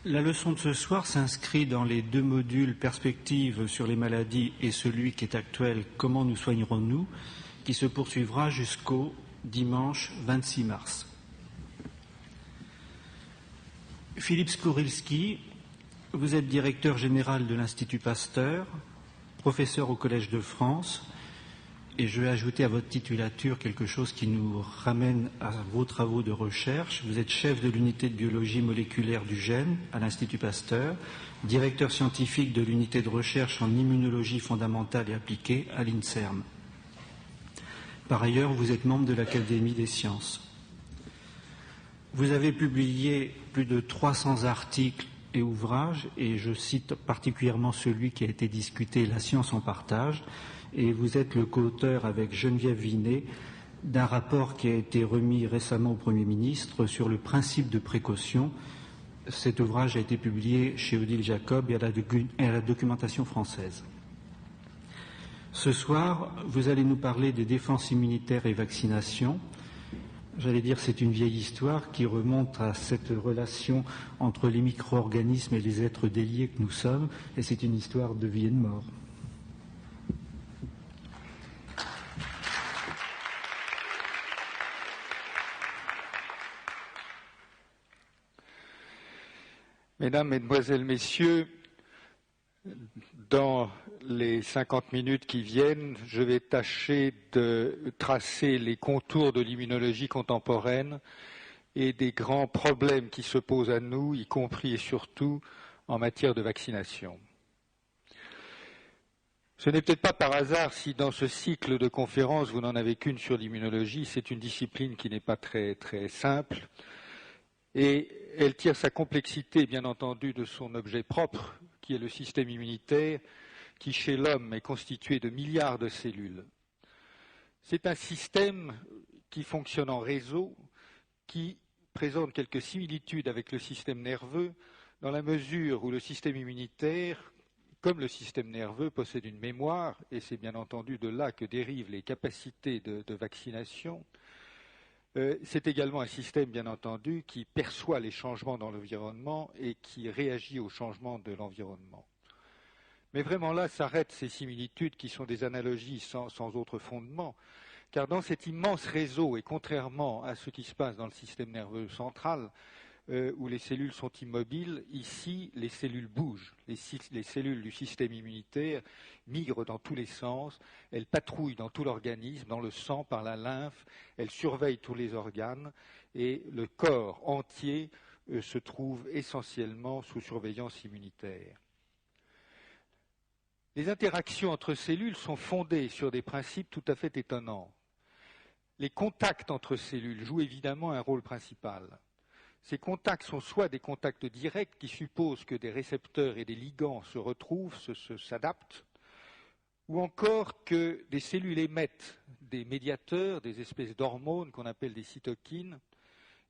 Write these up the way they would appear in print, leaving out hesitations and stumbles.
La leçon de ce soir s'inscrit dans les deux modules perspectives sur les maladies et celui qui est actuel, comment nous soignerons-nous, qui se poursuivra jusqu'au dimanche 26 mars. Philippe Skourilski, vous êtes directeur général de l'Institut Pasteur, professeur au Collège de France, et je vais ajouter à votre titulature quelque chose qui nous ramène à vos travaux de recherche. Vous êtes chef de l'unité de biologie moléculaire du gène à l'Institut Pasteur, directeur scientifique de l'unité de recherche en immunologie fondamentale et appliquée à l'INSERM. Par ailleurs, vous êtes membre de l'Académie des sciences. Vous avez publié plus de 300 articles et ouvrages, et je cite particulièrement celui qui a été discuté, La science en partage, et vous êtes le co-auteur avec Geneviève Vinet d'un rapport qui a été remis récemment au Premier ministre sur le principe de précaution. Cet ouvrage a été publié chez Odile Jacob et à la documentation française. Ce soir, vous allez nous parler des défenses immunitaires et vaccinations. J'allais dire c'est une vieille histoire qui remonte à cette relation entre les micro-organismes et les êtres déliés que nous sommes, et c'est une histoire de vie et de mort. Mesdames, Mesdemoiselles, Messieurs, dans les 50 minutes qui viennent, je vais tâcher de tracer les contours de l'immunologie contemporaine et des grands problèmes qui se posent à nous, y compris et surtout en matière de vaccination. Ce n'est peut-être pas par hasard si dans ce cycle de conférences, vous n'en avez qu'une sur l'immunologie. C'est une discipline qui n'est pas très simple. Et elle tire sa complexité, bien entendu, de son objet propre, qui est le système immunitaire, qui chez l'homme est constitué de milliards de cellules. C'est un système qui fonctionne en réseau, qui présente quelques similitudes avec le système nerveux, dans la mesure où le système immunitaire, comme le système nerveux, possède une mémoire, et c'est bien entendu de là que dérivent les capacités de vaccination. C'est également un système, bien entendu, qui perçoit les changements dans l'environnement et qui réagit aux changements de l'environnement. Mais vraiment là s'arrêtent ces similitudes qui sont des analogies sans autre fondement, car dans cet immense réseau, et contrairement à ce qui se passe dans le système nerveux central, où les cellules sont immobiles, ici les cellules bougent. Les cellules du système immunitaire migrent dans tous les sens, elles patrouillent dans tout l'organisme, dans le sang, par la lymphe, elles surveillent tous les organes et le corps entier se trouve essentiellement sous surveillance immunitaire. Les interactions entre cellules sont fondées sur des principes tout à fait étonnants. Les contacts entre cellules jouent évidemment un rôle principal. Ces contacts sont soit des contacts directs qui supposent que des récepteurs et des ligands se retrouvent, s'adaptent, ou encore que des cellules émettent des médiateurs, des espèces d'hormones qu'on appelle des cytokines.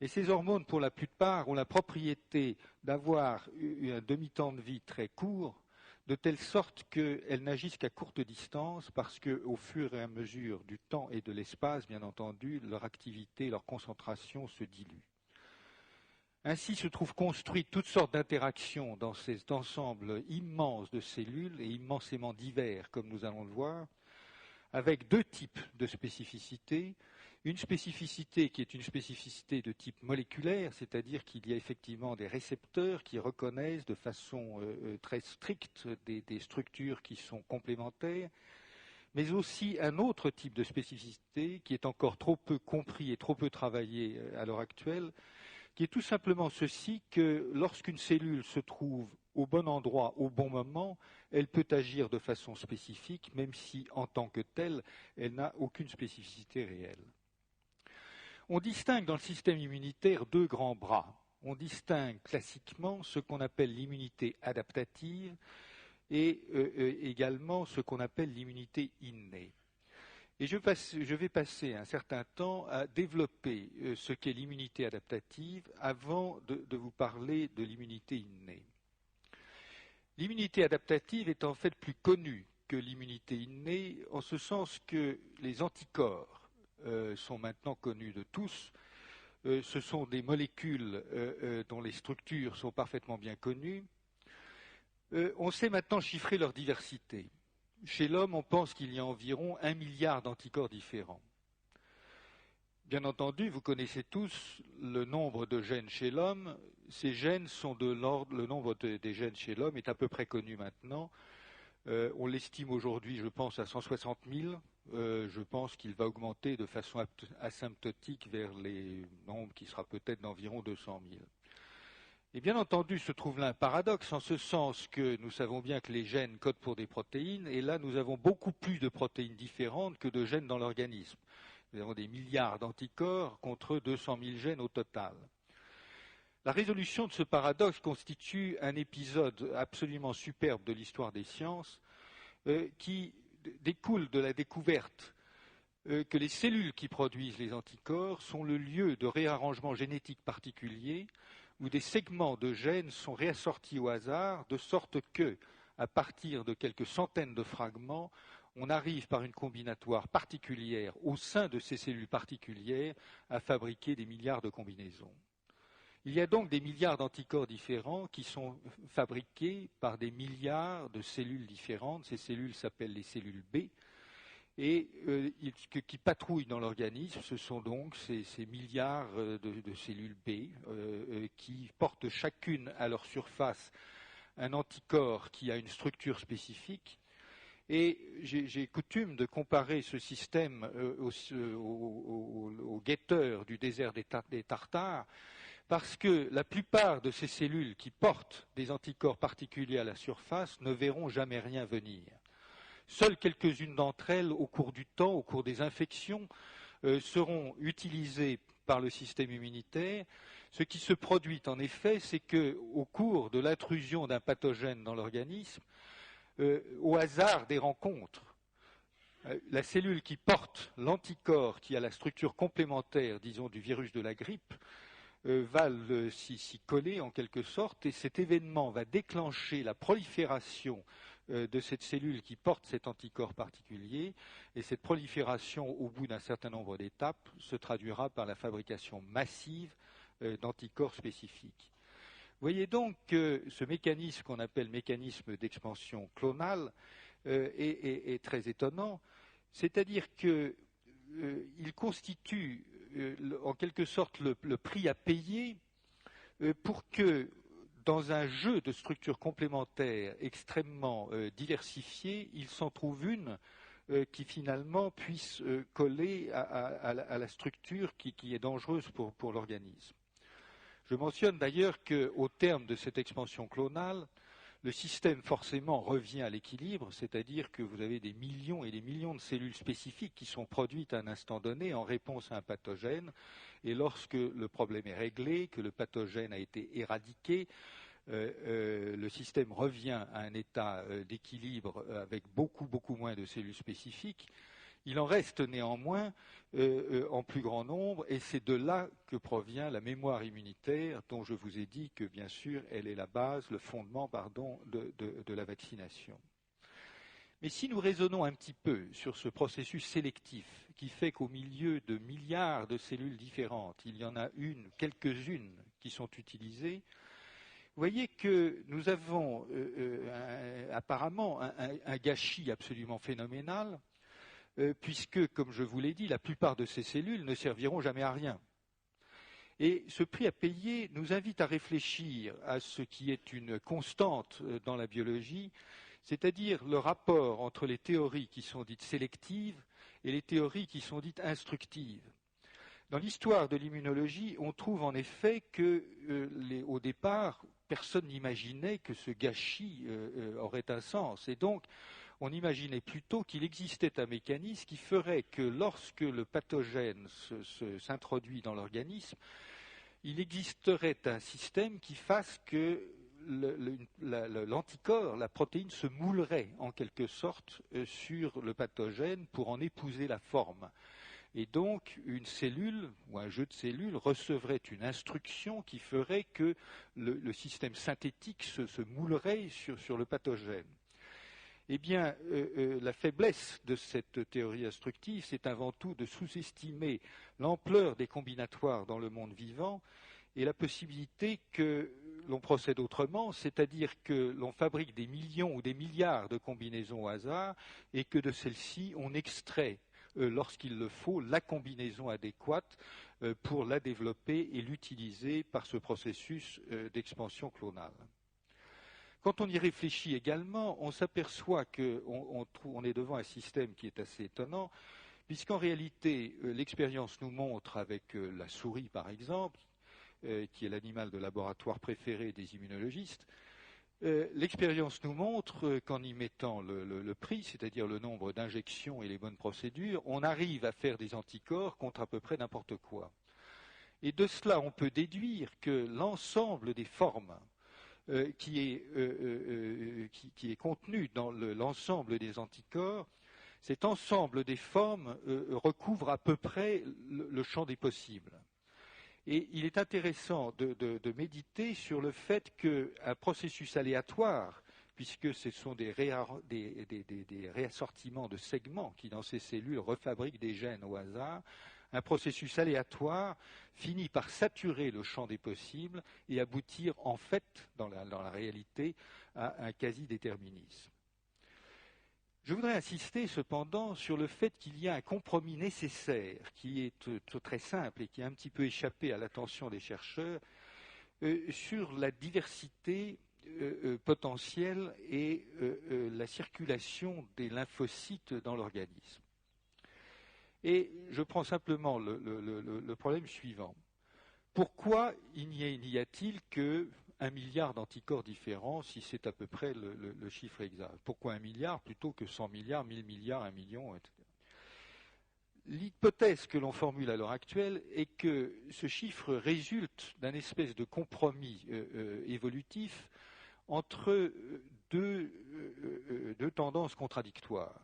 Et ces hormones, pour la plupart, ont la propriété d'avoir un demi-temps de vie très court, de telle sorte qu'elles n'agissent qu'à courte distance, parce qu'au fur et à mesure du temps et de l'espace, bien entendu, leur activité, leur concentration se dilue. Ainsi se trouvent construites toutes sortes d'interactions dans cet ensemble immense de cellules et immensément divers, comme nous allons le voir, avec deux types de spécificités. Une spécificité qui est une spécificité de type moléculaire, c'est-à-dire qu'il y a effectivement des récepteurs qui reconnaissent de façon très stricte des structures qui sont complémentaires, mais aussi un autre type de spécificité qui est encore trop peu compris et trop peu travaillé à l'heure actuelle, qui est tout simplement ceci, que lorsqu'une cellule se trouve au bon endroit, au bon moment, elle peut agir de façon spécifique, même si, en tant que telle, elle n'a aucune spécificité réelle. On distingue dans le système immunitaire deux grands bras. On distingue classiquement ce qu'on appelle l'immunité adaptative et également ce qu'on appelle l'immunité innée. Et je vais passer un certain temps à développer ce qu'est l'immunité adaptative avant de vous parler de l'immunité innée. L'immunité adaptative est en fait plus connue que l'immunité innée, en ce sens que les anticorps sont maintenant connus de tous, Ce sont des molécules dont les structures sont parfaitement bien connues. On sait maintenant chiffrer leur diversité. Chez l'homme, on pense qu'il y a environ 1 milliard d'anticorps différents. Bien entendu, vous connaissez tous le nombre de gènes chez l'homme. Ces gènes sont de l'ordre, le nombre des gènes chez l'homme est à peu près connu maintenant. On l'estime aujourd'hui, je pense, à 160 000. Je pense qu'il va augmenter de façon asymptotique vers les nombres qui sera peut-être d'environ 200 000. Et bien entendu, se trouve là un paradoxe, en ce sens que nous savons bien que les gènes codent pour des protéines, et là nous avons beaucoup plus de protéines différentes que de gènes dans l'organisme. Nous avons des milliards d'anticorps contre 200 000 gènes au total. La résolution de ce paradoxe constitue un épisode absolument superbe de l'histoire des sciences qui découle de la découverte que les cellules qui produisent les anticorps sont le lieu de réarrangements génétiques particuliers où des segments de gènes sont réassortis au hasard, de sorte que, à partir de quelques centaines de fragments, on arrive par une combinatoire particulière au sein de ces cellules particulières à fabriquer des milliards de combinaisons. Il y a donc des milliards d'anticorps différents qui sont fabriqués par des milliards de cellules différentes. Ces cellules s'appellent les cellules B et qui patrouillent dans l'organisme. Ce sont donc ces milliards de cellules B qui portent chacune à leur surface un anticorps qui a une structure spécifique. Et j'ai coutume de comparer ce système au guetteur du désert des Tartares, parce que la plupart de ces cellules qui portent des anticorps particuliers à la surface ne verront jamais rien venir. Seules quelques-unes d'entre elles, au cours du temps, au cours des infections, seront utilisées par le système immunitaire. Ce qui se produit en effet, c'est qu'au cours de l'intrusion d'un pathogène dans l'organisme, au hasard des rencontres, la cellule qui porte l'anticorps qui a la structure complémentaire, disons, du virus de la grippe, va s'y coller en quelque sorte, et cet événement va déclencher la prolifération de cette cellule qui porte cet anticorps particulier, et cette prolifération, au bout d'un certain nombre d'étapes, se traduira par la fabrication massive d'anticorps spécifiques. Vous voyez donc que ce mécanisme qu'on appelle mécanisme d'expansion clonale est très étonnant, c'est-à-dire qu'il constitue en quelque sorte le prix à payer pour que dans un jeu de structures complémentaires extrêmement diversifiées, il s'en trouve une qui finalement puisse coller à la structure qui est dangereuse pour l'organisme. Je mentionne d'ailleurs qu'au terme de cette expansion clonale, le système forcément revient à l'équilibre, c'est-à-dire que vous avez des millions et des millions de cellules spécifiques qui sont produites à un instant donné en réponse à un pathogène, et lorsque le problème est réglé, que le pathogène a été éradiqué, le système revient à un état d'équilibre avec beaucoup moins de cellules spécifiques. Il en reste néanmoins en plus grand nombre, et c'est de là que provient la mémoire immunitaire dont je vous ai dit que, bien sûr, elle est la base, le fondement, de la vaccination. Mais si nous raisonnons un petit peu sur ce processus sélectif qui fait qu'au milieu de milliards de cellules différentes, il y en a quelques-unes qui sont utilisées, vous voyez que nous avons apparemment un gâchis absolument phénoménal, puisque, comme je vous l'ai dit, la plupart de ces cellules ne serviront jamais à rien. Et ce prix à payer nous invite à réfléchir à ce qui est une constante dans la biologie, c'est-à-dire le rapport entre les théories qui sont dites sélectives et les théories qui sont dites instructives. Dans l'histoire de l'immunologie, on trouve en effet que, au départ, personne n'imaginait que ce gâchis aurait un sens. Et donc, on imaginait plutôt qu'il existait un mécanisme qui ferait que lorsque le pathogène s'introduit dans l'organisme, il existerait un système qui fasse que l'anticorps, la protéine, se moulerait en quelque sorte sur le pathogène pour en épouser la forme. Et donc, une cellule ou un jeu de cellules recevrait une instruction qui ferait que le système synthétique se moulerait sur le pathogène. Eh bien, la faiblesse de cette théorie instructive, c'est avant tout de sous-estimer l'ampleur des combinatoires dans le monde vivant et la possibilité que l'on procède autrement, c'est-à-dire que l'on fabrique des millions ou des milliards de combinaisons au hasard et que de celles-ci, on extrait, lorsqu'il le faut, la combinaison adéquate pour la développer et l'utiliser par ce processus d'expansion clonale. Quand on y réfléchit également, on s'aperçoit qu'on est devant un système qui est assez étonnant, puisqu'en réalité, l'expérience nous montre avec la souris, par exemple, qui est l'animal de laboratoire préféré des immunologistes, l'expérience nous montre qu'en y mettant le prix, c'est-à-dire le nombre d'injections et les bonnes procédures, on arrive à faire des anticorps contre à peu près n'importe quoi. Et de cela, on peut déduire que l'ensemble des formes qui est contenu dans l'ensemble des anticorps, cet ensemble des formes recouvre à peu près le champ des possibles. Et il est intéressant de méditer sur le fait qu'un processus aléatoire, puisque ce sont des réassortiments de segments qui, dans ces cellules, refabriquent des gènes au hasard, un processus aléatoire finit par saturer le champ des possibles et aboutir en fait, dans la réalité, à un quasi-déterminisme. Je voudrais insister cependant sur le fait qu'il y a un compromis nécessaire qui est très simple et qui a un petit peu échappé à l'attention des chercheurs sur la diversité potentielle et la circulation des lymphocytes dans l'organisme. Et je prends simplement le problème suivant. Pourquoi n'y a-t-il que 1 milliard d'anticorps différents, si c'est à peu près le chiffre exact? Pourquoi 1 milliard plutôt que 100 milliards, 1000 milliards, 1 million, etc. L'hypothèse que l'on formule à l'heure actuelle est que ce chiffre résulte d'un espèce de compromis évolutif entre deux tendances contradictoires.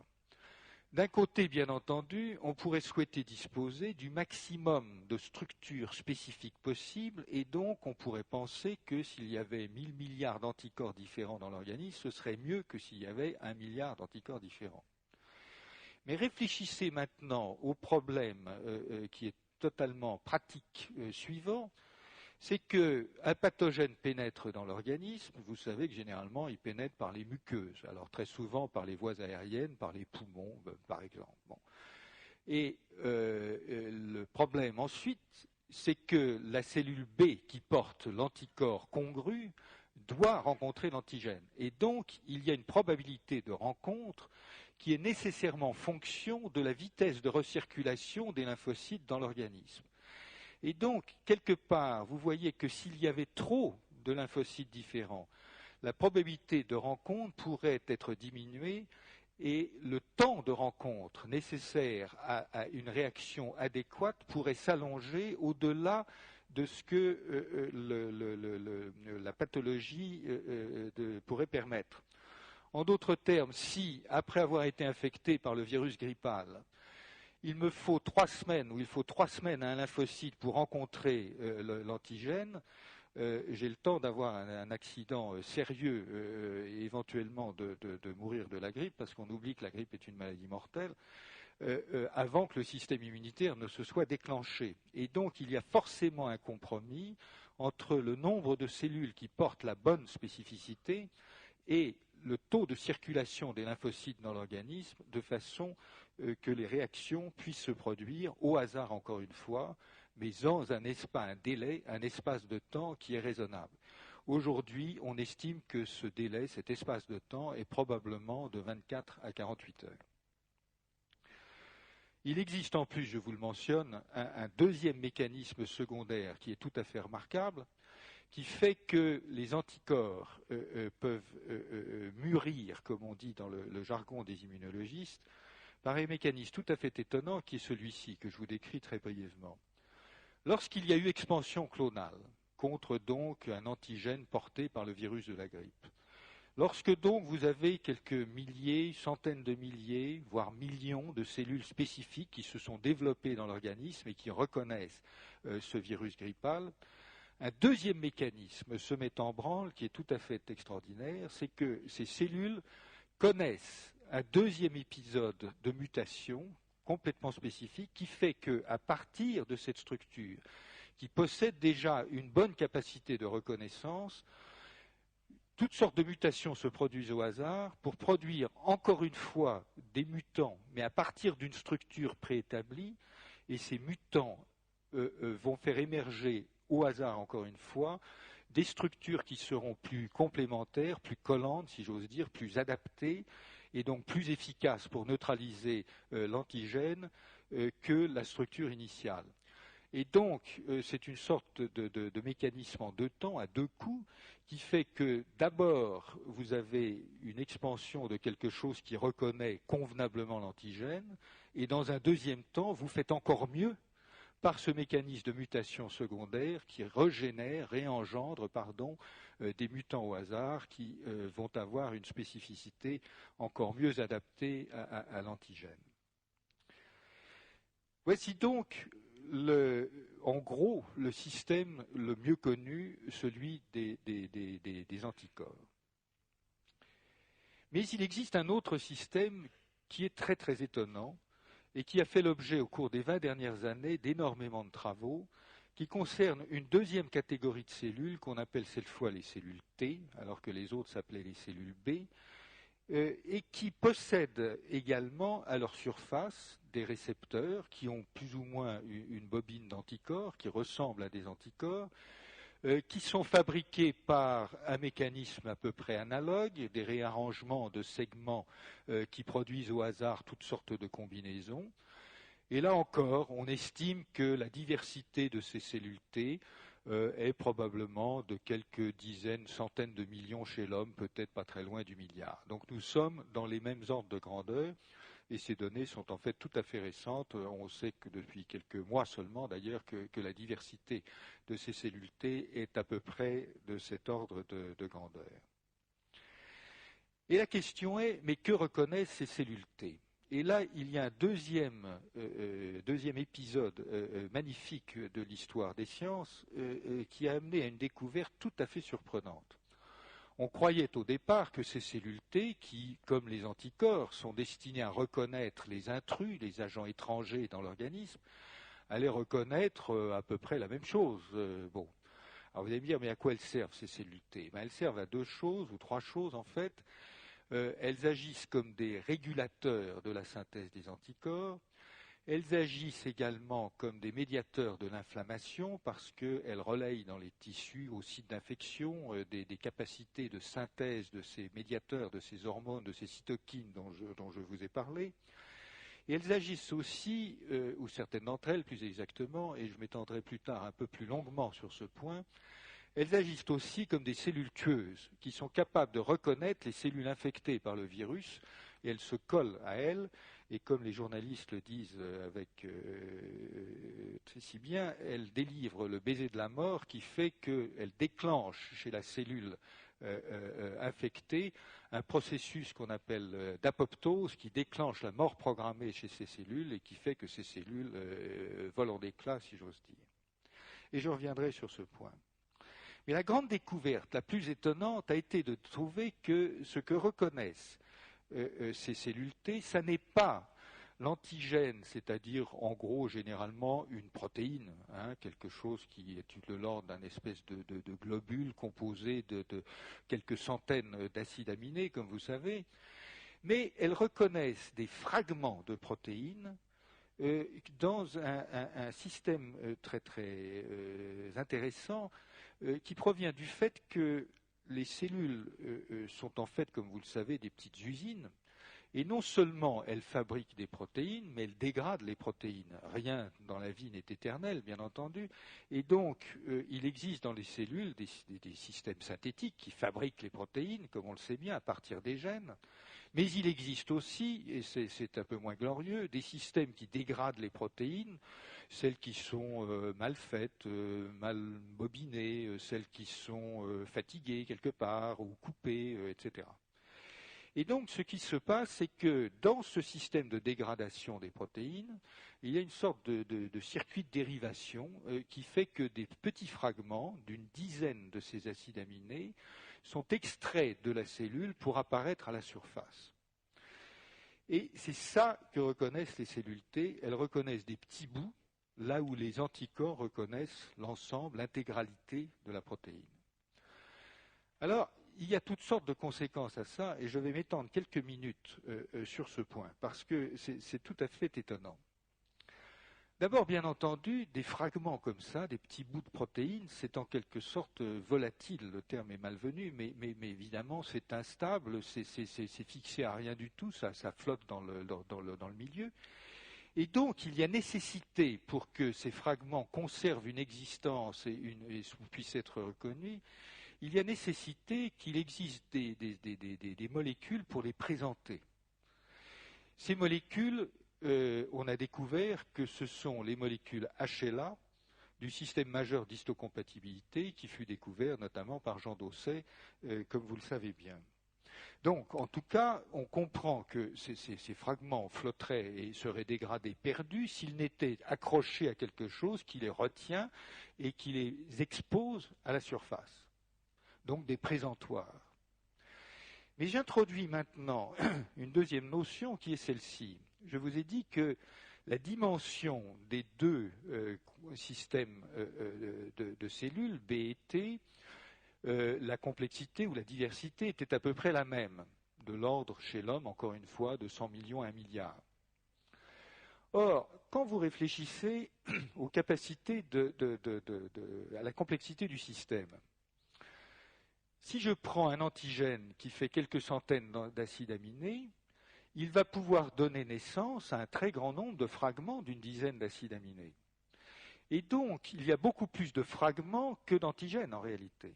D'un côté, bien entendu, on pourrait souhaiter disposer du maximum de structures spécifiques possibles et donc on pourrait penser que s'il y avait 1000 milliards d'anticorps différents dans l'organisme, ce serait mieux que s'il y avait 1 milliard d'anticorps différents. Mais réfléchissez maintenant au problème qui est totalement pratique suivant, c'est qu'un pathogène pénètre dans l'organisme. Vous savez que généralement il pénètre par les muqueuses, alors très souvent par les voies aériennes, par les poumons par exemple. Bon. Et le problème ensuite, c'est que la cellule B qui porte l'anticorps congru doit rencontrer l'antigène. Et donc il y a une probabilité de rencontre qui est nécessairement fonction de la vitesse de recirculation des lymphocytes dans l'organisme. Et donc, quelque part, vous voyez que s'il y avait trop de lymphocytes différents, la probabilité de rencontre pourrait être diminuée et le temps de rencontre nécessaire à une réaction adéquate pourrait s'allonger au-delà de ce que la pathologie pourrait permettre. En d'autres termes, si, après avoir été infecté par le virus grippal, il me faut 3 semaines, ou il faut 3 semaines à un lymphocyte pour rencontrer l'antigène, j'ai le temps d'avoir un accident sérieux et éventuellement de mourir de la grippe, parce qu'on oublie que la grippe est une maladie mortelle, avant que le système immunitaire ne se soit déclenché. Et donc il y a forcément un compromis entre le nombre de cellules qui portent la bonne spécificité et le taux de circulation des lymphocytes dans l'organisme, de façon que les réactions puissent se produire au hasard encore une fois, mais dans un délai, un espace de temps qui est raisonnable. Aujourd'hui, on estime que ce délai, cet espace de temps, est probablement de 24 à 48 heures. Il existe en plus, je vous le mentionne, un deuxième mécanisme secondaire qui est tout à fait remarquable, qui fait que les anticorps peuvent mûrir, comme on dit dans le jargon des immunologistes, par un mécanisme tout à fait étonnant qui est celui-ci, que je vous décris très brièvement. Lorsqu'il y a eu expansion clonale, contre donc un antigène porté par le virus de la grippe, lorsque donc vous avez quelques milliers, centaines de milliers, voire millions de cellules spécifiques qui se sont développées dans l'organisme et qui reconnaissent ce virus grippal, un deuxième mécanisme se met en branle qui est tout à fait extraordinaire, c'est que ces cellules connaissent un deuxième épisode de mutation complètement spécifique qui fait qu'à partir de cette structure, qui possède déjà une bonne capacité de reconnaissance, toutes sortes de mutations se produisent au hasard pour produire encore une fois des mutants, mais à partir d'une structure préétablie, et ces mutants vont faire émerger au hasard encore une fois des structures qui seront plus complémentaires, plus collantes, si j'ose dire, plus adaptées, et donc plus efficaces pour neutraliser l'antigène que la structure initiale. Et donc, c'est une sorte de mécanisme en deux temps, à deux coups, qui fait que d'abord, vous avez une expansion de quelque chose qui reconnaît convenablement l'antigène, et dans un deuxième temps, vous faites encore mieux par ce mécanisme de mutation secondaire qui réengendre des mutants au hasard qui vont avoir une spécificité encore mieux adaptée à l'antigène. Voici donc en gros le système le mieux connu, celui des anticorps. Mais il existe un autre système qui est très très étonnant et qui a fait l'objet au cours des 20 dernières années d'énormément de travaux, qui concerne une deuxième catégorie de cellules qu'on appelle cette fois les cellules T, alors que les autres s'appelaient les cellules B, et qui possèdent également à leur surface des récepteurs qui ont plus ou moins une bobine d'anticorps, qui ressemblent à des anticorps, qui sont fabriqués par un mécanisme à peu près analogue, des réarrangements de segments qui produisent au hasard toutes sortes de combinaisons. Et là encore, on estime que la diversité de ces cellules T est probablement de quelques dizaines, centaines de millions chez l'homme, peut-être pas très loin du milliard. Donc nous sommes dans les mêmes ordres de grandeur. Et ces données sont en fait tout à fait récentes. On sait que depuis quelques mois seulement, d'ailleurs, que la diversité de ces cellules T est à peu près de cet ordre de grandeur. Et la question est, mais que reconnaissent ces cellules T? Et là, il y a un deuxième épisode magnifique de l'histoire des sciences qui a amené à une découverte tout à fait surprenante. On croyait au départ que ces cellules T, qui, comme les anticorps, sont destinées à reconnaître les intrus, les agents étrangers dans l'organisme, allaient reconnaître à peu près la même chose. Bon. Alors vous allez me dire, mais à quoi elles servent ces cellules T? Elles servent à deux choses, ou trois choses en fait. Elles agissent comme des régulateurs de la synthèse des anticorps. Elles agissent également comme des médiateurs de l'inflammation parce qu'elles relayent dans les tissus au site d'infection des capacités de synthèse de ces médiateurs, de ces hormones, de ces cytokines dont je vous ai parlé. Et elles agissent aussi, ou certaines d'entre elles plus exactement, et je m'étendrai plus tard un peu plus longuement sur ce point, elles agissent aussi comme des cellules tueuses qui sont capables de reconnaître les cellules infectées par le virus et elles se collent à elles. Et comme les journalistes le disent très si bien, elles délivrent le baiser de la mort qui fait qu'elles déclenchent chez la cellule infectée un processus qu'on appelle d'apoptose qui déclenche la mort programmée chez ces cellules et qui fait que ces cellules volent en éclats, si j'ose dire. Et je reviendrai sur ce point. Mais la grande découverte, la plus étonnante, a été de trouver que ce que reconnaissent ces cellules T, ça n'est pas l'antigène, c'est-à-dire en gros généralement une protéine, quelque chose qui est de l'ordre d'un espèce de globule composé de quelques centaines d'acides aminés, comme vous savez, mais elles reconnaissent des fragments de protéines dans un système très très intéressant qui provient du fait que les cellules sont en fait, comme vous le savez, des petites usines. Et non seulement elles fabriquent des protéines, mais elles dégradent les protéines. Rien dans la vie n'est éternel, bien entendu. Et donc, il existe dans les cellules des systèmes synthétiques qui fabriquent les protéines, comme on le sait bien, à partir des gènes. Mais il existe aussi, et c'est un peu moins glorieux, des systèmes qui dégradent les protéines, celles qui sont mal faites, mal bobinées, celles qui sont fatiguées quelque part ou coupées, etc. Et donc, ce qui se passe, c'est que dans ce système de dégradation des protéines, il y a une sorte de circuit de dérivation qui fait que des petits fragments d'une dizaine de ces acides aminés sont extraits de la cellule pour apparaître à la surface. Et c'est ça que reconnaissent les cellules T. Elles reconnaissent des petits bouts, là où les anticorps reconnaissent l'ensemble, l'intégralité de la protéine. Alors, il y a toutes sortes de conséquences à ça, et je vais m'étendre quelques minutes sur ce point, parce que c'est tout à fait étonnant. D'abord, bien entendu, des fragments comme ça, des petits bouts de protéines, c'est en quelque sorte volatile, le terme est malvenu, mais évidemment c'est instable, c'est fixé à rien du tout, ça flotte dans le milieu. Et donc, il y a nécessité, pour que ces fragments conservent une existence et puissent être reconnus, il y a nécessité qu'il existe des molécules pour les présenter. Ces molécules, on a découvert que ce sont les molécules HLA du système majeur d'histocompatibilité qui fut découvert notamment par Jean Dosset, comme vous le savez bien. Donc, en tout cas, on comprend que ces fragments flotteraient et seraient dégradés, perdus, s'ils n'étaient accrochés à quelque chose qui les retient et qui les expose à la surface. Donc des présentoirs. Mais j'introduis maintenant une deuxième notion qui est celle-ci. Je vous ai dit que la dimension des deux systèmes de cellules, B et T, la complexité ou la diversité était à peu près la même, de l'ordre chez l'homme, encore une fois, de 100 millions à 1 milliard. Or, quand vous réfléchissez aux capacités à la complexité du système, si je prends un antigène qui fait quelques centaines d'acides aminés, il va pouvoir donner naissance à un très grand nombre de fragments d'une dizaine d'acides aminés. Et donc, il y a beaucoup plus de fragments que d'antigènes en réalité.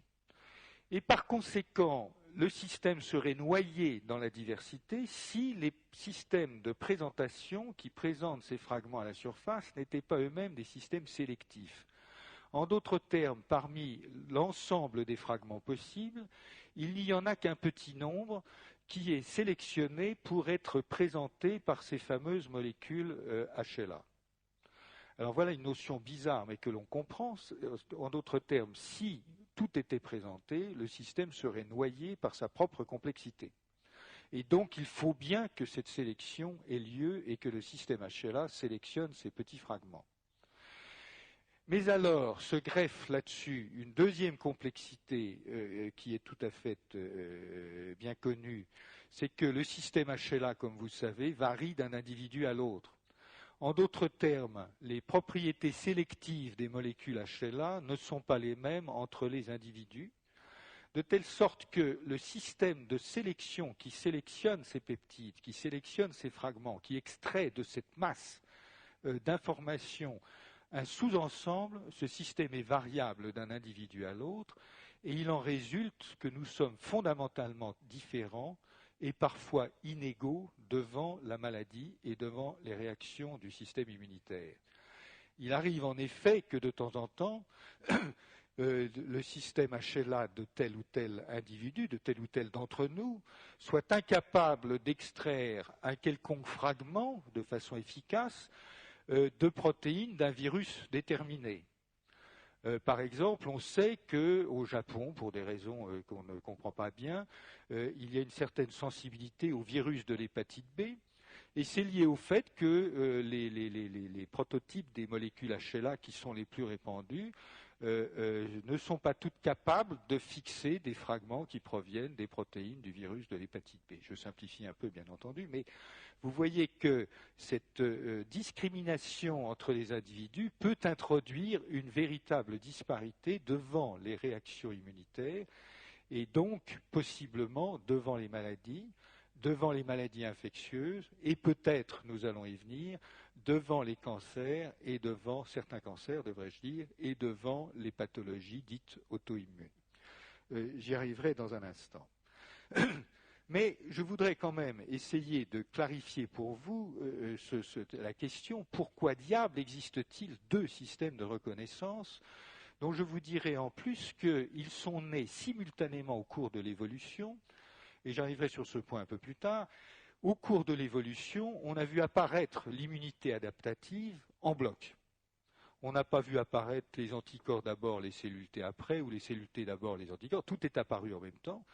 Et par conséquent, le système serait noyé dans la diversité si les systèmes de présentation qui présentent ces fragments à la surface n'étaient pas eux-mêmes des systèmes sélectifs. En d'autres termes, parmi l'ensemble des fragments possibles, il n'y en a qu'un petit nombre qui est sélectionné pour être présenté par ces fameuses molécules HLA. Alors voilà une notion bizarre, mais que l'on comprend. En d'autres termes, si tout était présenté, le système serait noyé par sa propre complexité. Et donc, il faut bien que cette sélection ait lieu et que le système HLA sélectionne ces petits fragments. Mais alors, se greffe là-dessus une deuxième complexité qui est tout à fait bien connue, c'est que le système HLA, comme vous le savez, varie d'un individu à l'autre. En d'autres termes, les propriétés sélectives des molécules HLA ne sont pas les mêmes entre les individus, de telle sorte que le système de sélection qui sélectionne ces peptides, qui sélectionne ces fragments, qui extrait de cette masse d'informations un sous-ensemble, ce système est variable d'un individu à l'autre, et il en résulte que nous sommes fondamentalement différents et parfois inégaux devant la maladie et devant les réactions du système immunitaire. Il arrive en effet que de temps en temps, le système HLA de tel ou tel individu, de tel ou tel d'entre nous, soit incapable d'extraire un quelconque fragment de façon efficace de protéines d'un virus déterminé. Par exemple, on sait qu'au Japon, pour des raisons qu'on ne comprend pas bien, il y a une certaine sensibilité au virus de l'hépatite B, et c'est lié au fait que les prototypes des molécules HLA qui sont les plus répandues ne sont pas toutes capables de fixer des fragments qui proviennent des protéines du virus de l'hépatite B. Je simplifie un peu, bien entendu, mais vous voyez que cette discrimination entre les individus peut introduire une véritable disparité devant les réactions immunitaires et donc possiblement devant les maladies infectieuses et peut-être, nous allons y venir, devant les cancers et devant certains cancers, devrais-je dire, et devant les pathologies dites auto-immunes. J'y arriverai dans un instant. Mais je voudrais quand même essayer de clarifier pour vous la question: pourquoi diable existe-t-il deux systèmes de reconnaissance, dont je vous dirai en plus qu'ils sont nés simultanément au cours de l'évolution, et j'arriverai sur ce point un peu plus tard, au cours de l'évolution, on a vu apparaître l'immunité adaptative en bloc. On n'a pas vu apparaître les anticorps d'abord, les cellules T après, ou les cellules T d'abord, les anticorps. Tout est apparu en même temps.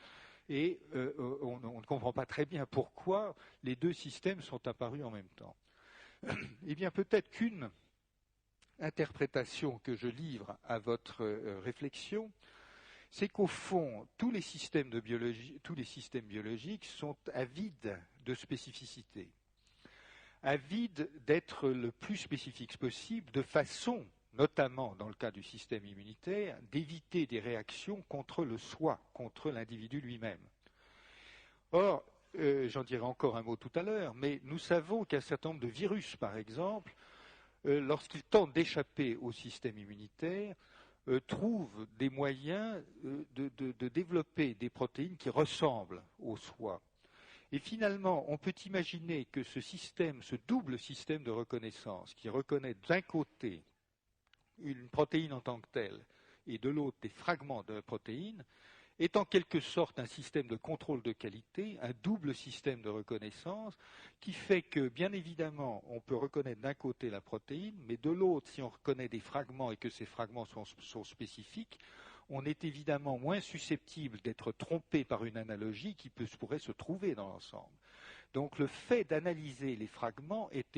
Et on ne comprend pas très bien pourquoi les deux systèmes sont apparus en même temps. Eh bien, peut-être qu'une interprétation que je livre à votre réflexion, c'est qu'au fond, tous les systèmes biologiques sont avides de spécificité, avides d'être le plus spécifiques possible, de façon, notamment dans le cas du système immunitaire, d'éviter des réactions contre le soi, contre l'individu lui-même. Or, j'en dirai encore un mot tout à l'heure, mais nous savons qu'un certain nombre de virus, par exemple, lorsqu'ils tentent d'échapper au système immunitaire, trouvent des moyens de développer des protéines qui ressemblent au soi. Et finalement, on peut imaginer que ce système, ce double système de reconnaissance, qui reconnaît d'un côté une protéine en tant que telle et de l'autre des fragments de la protéine, est en quelque sorte un système de contrôle de qualité, un double système de reconnaissance, qui fait que, bien évidemment, on peut reconnaître d'un côté la protéine, mais de l'autre, si on reconnaît des fragments et que ces fragments sont spécifiques, on est évidemment moins susceptible d'être trompé par une analogie qui pourrait se trouver dans l'ensemble. Donc le fait d'analyser les fragments est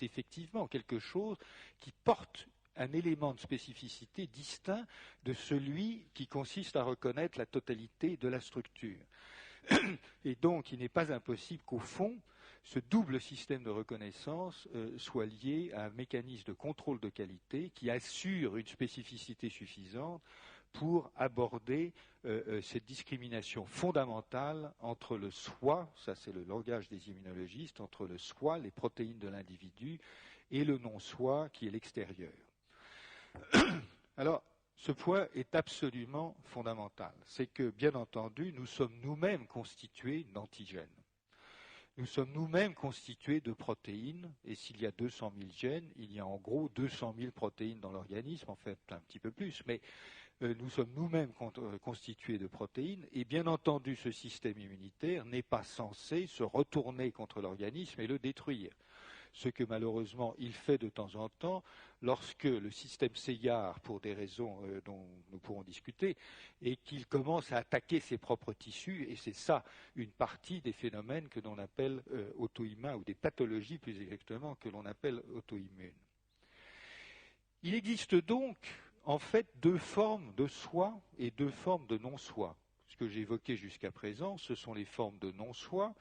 effectivement quelque chose qui porte un élément de spécificité distinct de celui qui consiste à reconnaître la totalité de la structure. Et donc, il n'est pas impossible qu'au fond, ce double système de reconnaissance soit lié à un mécanisme de contrôle de qualité qui assure une spécificité suffisante pour aborder cette discrimination fondamentale entre le soi, ça c'est le langage des immunologistes, entre le soi, les protéines de l'individu, et le non-soi qui est l'extérieur. Alors, ce point est absolument fondamental. C'est que, bien entendu, nous sommes nous-mêmes constitués d'antigènes. Nous sommes nous-mêmes constitués de protéines, et s'il y a 200 000 gènes, il y a en gros 200 000 protéines dans l'organisme, en fait un petit peu plus, mais nous sommes nous-mêmes constitués de protéines, et bien entendu, ce système immunitaire n'est pas censé se retourner contre l'organisme et le détruire. Ce que malheureusement il fait de temps en temps lorsque le système Seillard, pour des raisons dont nous pourrons discuter, et qu'il commence à attaquer ses propres tissus, et c'est ça une partie des phénomènes que l'on appelle auto-immuns, ou des pathologies plus exactement que l'on appelle auto-immunes. Il existe donc en fait deux formes de soi et deux formes de non-soi. Ce que j'ai évoqué jusqu'à présent, ce sont les formes de non-soi,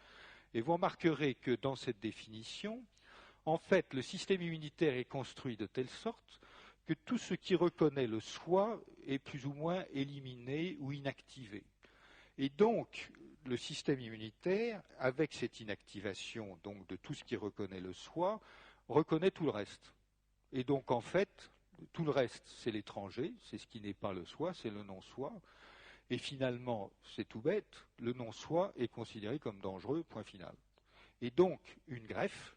et vous remarquerez que dans cette définition, en fait, le système immunitaire est construit de telle sorte que tout ce qui reconnaît le soi est plus ou moins éliminé ou inactivé. Et donc, le système immunitaire, avec cette inactivation donc, de tout ce qui reconnaît le soi, reconnaît tout le reste. Et donc, en fait, tout le reste, c'est l'étranger, c'est ce qui n'est pas le soi, c'est le non-soi. Et finalement, c'est tout bête, le non-soi est considéré comme dangereux, point final. Et donc, une greffe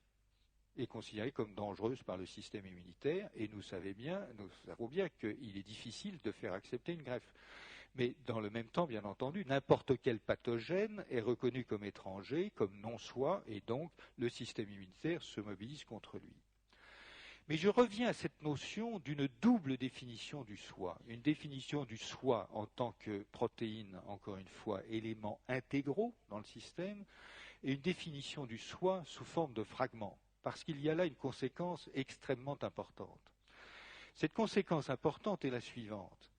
est considérée comme dangereuse par le système immunitaire, et nous savons bien qu'il est difficile de faire accepter une greffe. Mais dans le même temps, bien entendu, n'importe quel pathogène est reconnu comme étranger, comme non-soi, et donc le système immunitaire se mobilise contre lui. Mais je reviens à cette notion d'une double définition du soi. Une définition du soi en tant que protéine, encore une fois, éléments intégraux dans le système, et une définition du soi sous forme de fragments. Parce qu'il y a là une conséquence extrêmement importante. Cette conséquence importante est la suivante.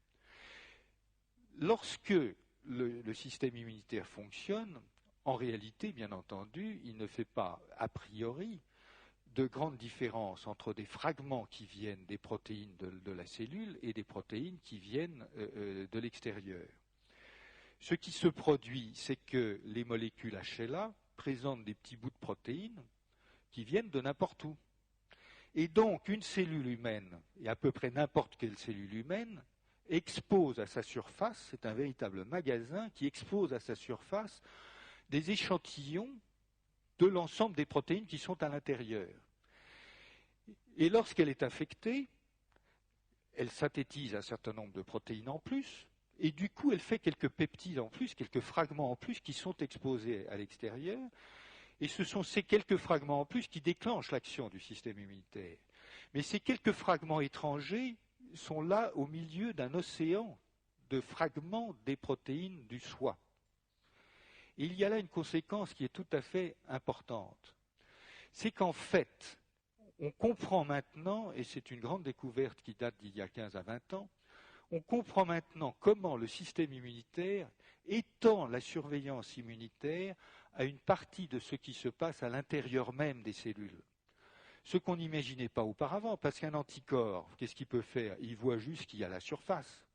Lorsque le système immunitaire fonctionne, en réalité, bien entendu, il ne fait pas a priori de grandes différences entre des fragments qui viennent des protéines de la cellule et des protéines qui viennent de l'extérieur. Ce qui se produit, c'est que les molécules HLA présentent des petits bouts de protéines qui viennent de n'importe où. Et donc, une cellule humaine, et à peu près n'importe quelle cellule humaine, expose à sa surface, c'est un véritable magasin qui expose à sa surface des échantillons de l'ensemble des protéines qui sont à l'intérieur. Et lorsqu'elle est infectée, elle synthétise un certain nombre de protéines en plus, et du coup, elle fait quelques peptides en plus, quelques fragments en plus qui sont exposés à l'extérieur, et ce sont ces quelques fragments en plus qui déclenchent l'action du système immunitaire. Mais ces quelques fragments étrangers sont là au milieu d'un océan de fragments des protéines du soi. Et il y a là une conséquence qui est tout à fait importante. C'est qu'en fait, on comprend maintenant, et c'est une grande découverte qui date d'il y a 15 à 20 ans, on comprend maintenant comment le système immunitaire étend la surveillance immunitaire à une partie de ce qui se passe à l'intérieur même des cellules. Ce qu'on n'imaginait pas auparavant, parce qu'un anticorps, qu'est-ce qu'il peut faire? Il voit juste qu'il y a la surface.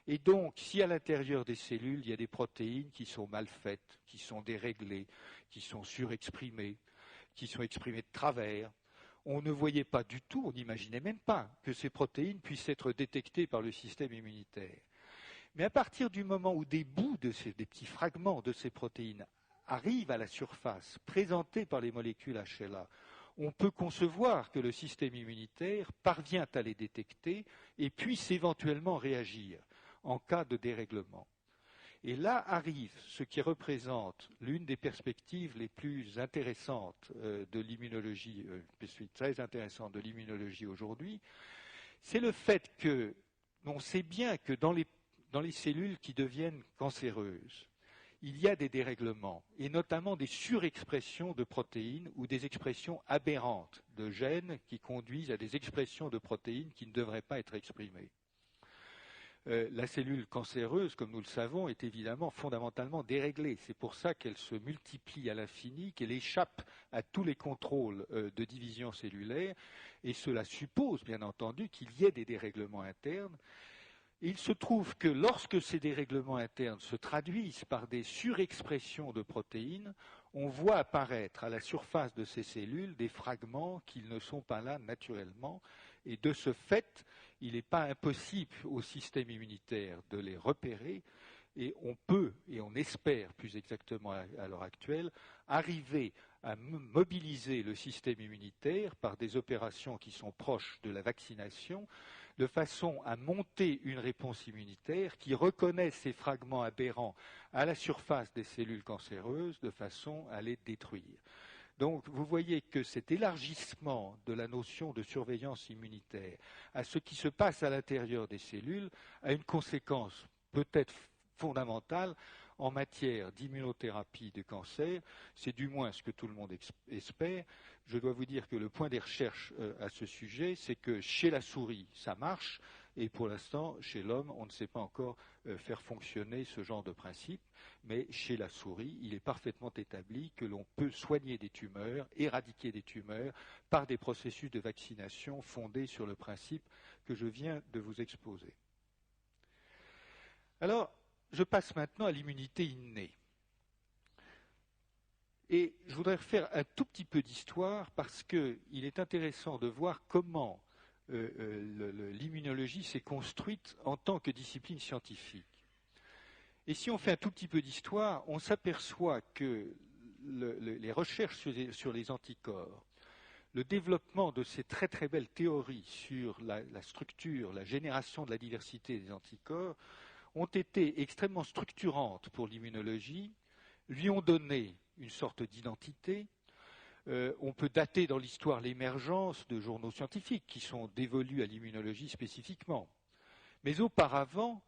Et donc, si à l'intérieur des cellules, il y a des protéines qui sont mal faites, qui sont déréglées, qui sont surexprimées, qui sont exprimées de travers, on ne voyait pas du tout, on n'imaginait même pas que ces protéines puissent être détectées par le système immunitaire. Mais à partir du moment où des bouts des petits fragments de ces protéines arrivent à la surface, présentés par les molécules HLA, on peut concevoir que le système immunitaire parvient à les détecter et puisse éventuellement réagir en cas de dérèglement. Et là arrive ce qui représente l'une des perspectives les plus intéressantes de l'immunologie, très intéressante de l'immunologie aujourd'hui, c'est le fait que on sait bien que dans les cellules qui deviennent cancéreuses, il y a des dérèglements, et notamment des surexpressions de protéines ou des expressions aberrantes de gènes qui conduisent à des expressions de protéines qui ne devraient pas être exprimées. La cellule cancéreuse, comme nous le savons, est évidemment fondamentalement déréglée. C'est pour ça qu'elle se multiplie à l'infini, qu'elle échappe à tous les contrôles de division cellulaire, et cela suppose, bien entendu, qu'il y ait des dérèglements internes. Et il se trouve que lorsque ces dérèglements internes se traduisent par des surexpressions de protéines, on voit apparaître à la surface de ces cellules des fragments qui ne sont pas là naturellement, et de ce fait, il n'est pas impossible au système immunitaire de les repérer, et on peut, et on espère plus exactement à l'heure actuelle, arriver à mobiliser le système immunitaire par des opérations qui sont proches de la vaccination, de façon à monter une réponse immunitaire qui reconnaît ces fragments aberrants à la surface des cellules cancéreuses de façon à les détruire. Donc vous voyez que cet élargissement de la notion de surveillance immunitaire à ce qui se passe à l'intérieur des cellules a une conséquence peut-être fondamentale en matière d'immunothérapie de cancer. C'est du moins ce que tout le monde espère. Je dois vous dire que le point des recherches à ce sujet, c'est que chez la souris, ça marche, et pour l'instant, chez l'homme, on ne sait pas encore faire fonctionner ce genre de principe, mais chez la souris, il est parfaitement établi que l'on peut soigner des tumeurs, éradiquer des tumeurs, par des processus de vaccination fondés sur le principe que je viens de vous exposer. Alors, je passe maintenant à l'immunité innée. Et je voudrais refaire un tout petit peu d'histoire parce qu'il est intéressant de voir comment l'immunologie s'est construite en tant que discipline scientifique. Et si on fait un tout petit peu d'histoire, on s'aperçoit que les recherches sur les anticorps, le développement de ces très très belles théories sur la structure, la génération de la diversité des anticorps, ont été extrêmement structurantes pour l'immunologie, lui ont donné une sorte d'identité. On peut dater dans l'histoire l'émergence de journaux scientifiques qui sont dévolus à l'immunologie spécifiquement. Mais auparavant,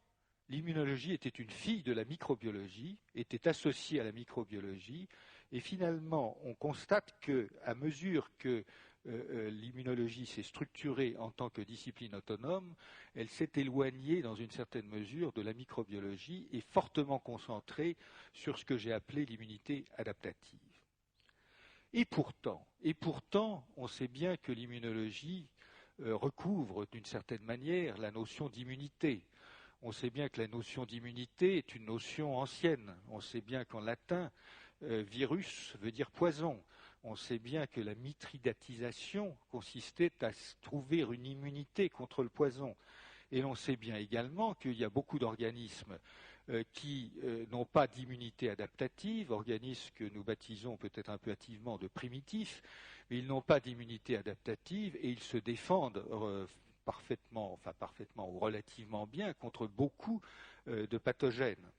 l'immunologie était une fille de la microbiologie, était associée à la microbiologie, et finalement, on constate qu'à mesure que l'immunologie s'est structurée en tant que discipline autonome, elle s'est éloignée dans une certaine mesure de la microbiologie et fortement concentrée sur ce que j'ai appelé l'immunité adaptative. Et pourtant, on sait bien que l'immunologie recouvre d'une certaine manière la notion d'immunité. On sait bien que la notion d'immunité est une notion ancienne. On sait bien qu'en latin, virus veut dire poison. On sait bien que la mithridatisation consistait à trouver une immunité contre le poison. Et l'on sait bien également qu'il y a beaucoup d'organismes qui n'ont pas d'immunité adaptative, organismes que nous baptisons peut-être un peu hâtivement de primitifs, mais ils n'ont pas d'immunité adaptative et ils se défendent parfaitement ou relativement bien contre beaucoup de pathogènes.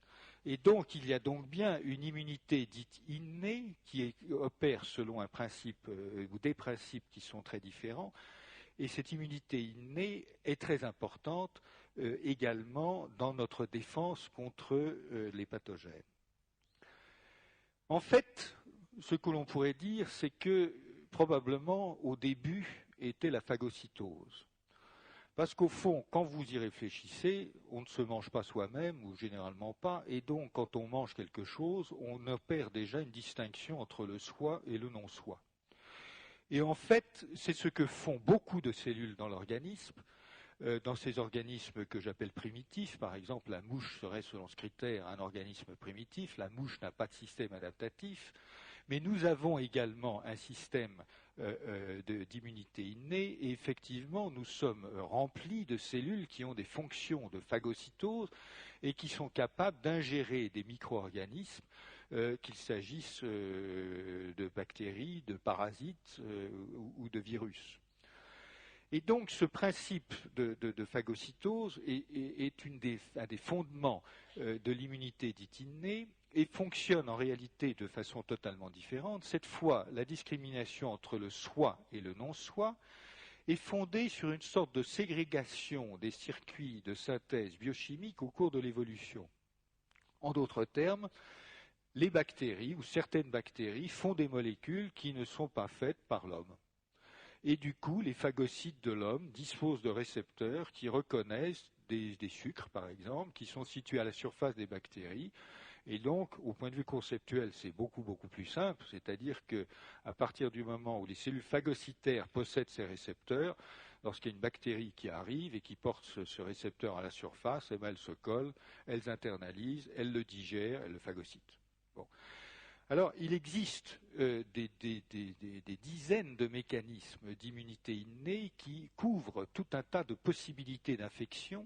Et donc, il y a donc bien une immunité dite innée qui opère selon un principe ou des principes qui sont très différents. Et cette immunité innée est très importante également dans notre défense contre les pathogènes. En fait, ce que l'on pourrait dire, c'est que probablement au début était la phagocytose. Parce qu'au fond, quand vous y réfléchissez, on ne se mange pas soi-même, ou généralement pas, et donc quand on mange quelque chose, on opère déjà une distinction entre le soi et le non-soi. Et en fait, c'est ce que font beaucoup de cellules dans l'organisme, dans ces organismes que j'appelle primitifs. Par exemple, la mouche serait, selon ce critère, un organisme primitif. La mouche n'a pas de système adaptatif. Mais nous avons également un système d'immunité innée et effectivement, nous sommes remplis de cellules qui ont des fonctions de phagocytose et qui sont capables d'ingérer des micro-organismes, qu'il s'agisse de bactéries, de parasites ou de virus. Et donc ce principe de phagocytose est un des fondements de l'immunité dite innée et fonctionne en réalité de façon totalement différente. Cette fois, la discrimination entre le soi et le non-soi est fondée sur une sorte de ségrégation des circuits de synthèse biochimique au cours de l'évolution. En d'autres termes, les bactéries ou certaines bactéries font des molécules qui ne sont pas faites par l'homme. Et du coup, les phagocytes de l'homme disposent de récepteurs qui reconnaissent des sucres, par exemple, qui sont situés à la surface des bactéries. Et donc, au point de vue conceptuel, c'est beaucoup plus simple, c'est-à-dire qu'à partir du moment où les cellules phagocytaires possèdent ces récepteurs, lorsqu'il y a une bactérie qui arrive et qui porte ce récepteur à la surface, eh bien, elles se collent, elles internalisent, elles le digèrent, elles le phagocytent. Bon. Alors, il existe des dizaines de mécanismes d'immunité innée qui couvrent tout un tas de possibilités d'infection.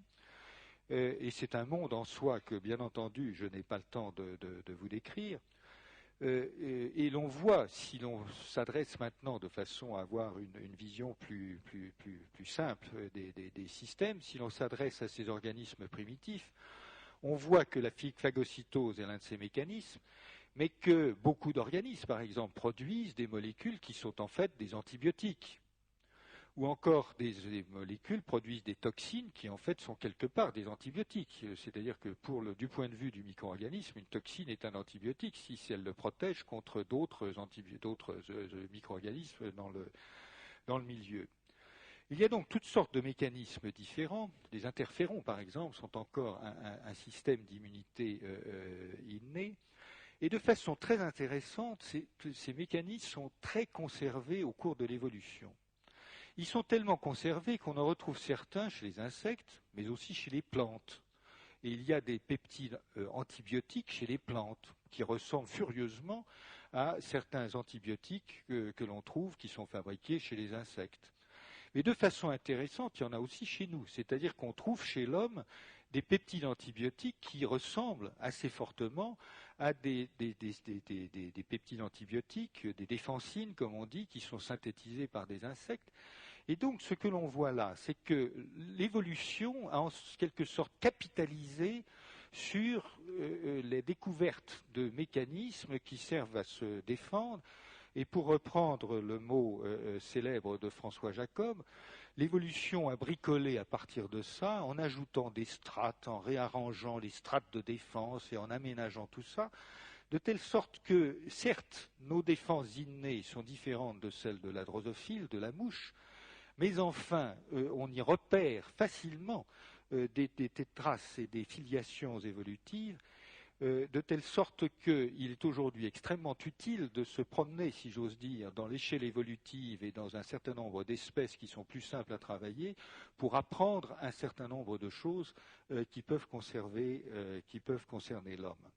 Et c'est un monde en soi que, bien entendu, je n'ai pas le temps de vous décrire. Et l'on voit, si l'on s'adresse maintenant de façon à avoir une vision plus simple des systèmes, si l'on s'adresse à ces organismes primitifs, on voit que la phagocytose est l'un de ces mécanismes, mais que beaucoup d'organismes, par exemple, produisent des molécules qui sont en fait des antibiotiques. Ou encore des molécules produisent des toxines qui en fait sont quelque part des antibiotiques. C'est-à-dire que du point de vue du micro-organisme, une toxine est un antibiotique si elle le protège contre d'autres micro-organismes dans le milieu. Il y a donc toutes sortes de mécanismes différents. Les interférons, par exemple, sont encore un système d'immunité innée. Et de façon très intéressante, ces mécanismes sont très conservés au cours de l'évolution. Ils sont tellement conservés qu'on en retrouve certains chez les insectes, mais aussi chez les plantes. Et il y a des peptides antibiotiques chez les plantes qui ressemblent furieusement à certains antibiotiques que l'on trouve qui sont fabriqués chez les insectes. Mais de façon intéressante, il y en a aussi chez nous. C'est-à-dire qu'on trouve chez l'homme des peptides antibiotiques qui ressemblent assez fortement à des peptides antibiotiques, des défensines, comme on dit, qui sont synthétisés par des insectes. Et donc, ce que l'on voit là, c'est que l'évolution a en quelque sorte capitalisé sur les découvertes de mécanismes qui servent à se défendre. Et pour reprendre le mot célèbre de François Jacob, l'évolution a bricolé à partir de ça, en ajoutant des strates, en réarrangeant les strates de défense et en aménageant tout ça, de telle sorte que, certes, nos défenses innées sont différentes de celles de la drosophile, de la mouche, mais enfin, on y repère facilement des traces et des filiations évolutives, de telle sorte qu'il est aujourd'hui extrêmement utile de se promener, si j'ose dire, dans l'échelle évolutive et dans un certain nombre d'espèces qui sont plus simples à travailler pour apprendre un certain nombre de choses qui peuvent concerner l'homme.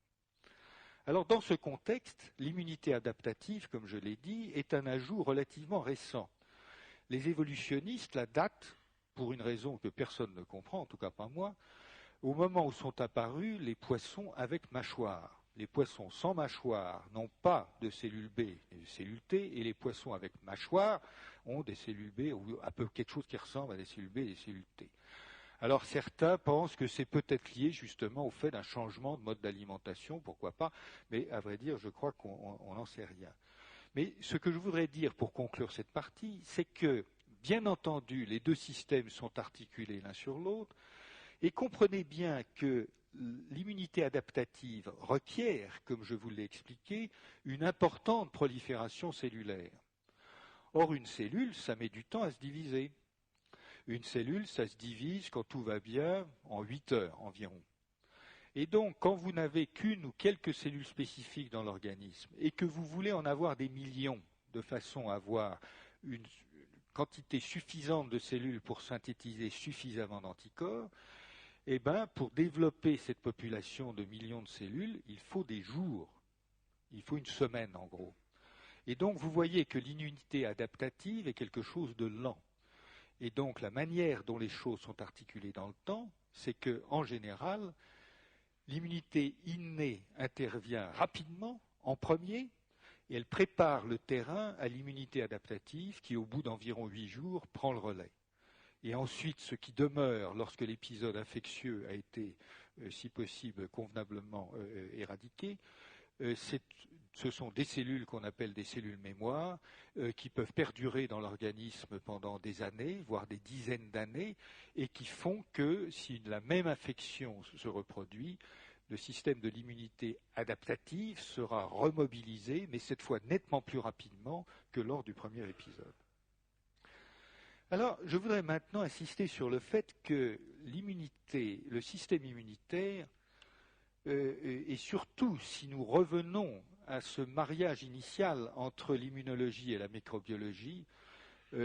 Alors, dans ce contexte, l'immunité adaptative, comme je l'ai dit, est un ajout relativement récent. Les évolutionnistes la datent, pour une raison que personne ne comprend, en tout cas pas moi, au moment où sont apparus les poissons avec mâchoire. les poissons sans mâchoire n'ont pas de cellules B et de cellules T, et les poissons avec mâchoire ont des cellules B, ou un peu quelque chose qui ressemble à des cellules B et des cellules T. Alors certains pensent que c'est peut-être lié justement au fait d'un changement de mode d'alimentation, pourquoi pas, mais à vrai dire, je crois qu'on n'en sait rien. Mais ce que je voudrais dire pour conclure cette partie, c'est que, bien entendu, les deux systèmes sont articulés l'un sur l'autre, et comprenez bien que l'immunité adaptative requiert, comme je vous l'ai expliqué, une importante prolifération cellulaire. Or, une cellule, ça met du temps à se diviser. Une cellule, ça se divise, quand tout va bien, en 8 heures environ. Et donc, quand vous n'avez qu'une ou quelques cellules spécifiques dans l'organisme et que vous voulez en avoir des millions de façon à avoir une quantité suffisante de cellules pour synthétiser suffisamment d'anticorps, eh bien, pour développer cette population de millions de cellules, il faut des jours. Il faut une semaine, en gros. Et donc, vous voyez que l'immunité adaptative est quelque chose de lent. Et donc, la manière dont les choses sont articulées dans le temps, c'est que, en général, l'immunité innée intervient rapidement, en premier, et elle prépare le terrain à l'immunité adaptative qui, au bout d'environ 8 jours, prend le relais. Et ensuite, ce qui demeure lorsque l'épisode infectieux a été, si possible, convenablement éradiqué, ce sont des cellules qu'on appelle des cellules mémoire, qui peuvent perdurer dans l'organisme pendant des années, voire des dizaines d'années, et qui font que si la même infection se reproduit, le système de l'immunité adaptative sera remobilisé, mais cette fois nettement plus rapidement que lors du premier épisode. Alors, je voudrais maintenant insister sur le fait que l'immunité, le système immunitaire, et surtout si nous revenons à ce mariage initial entre l'immunologie et la microbiologie,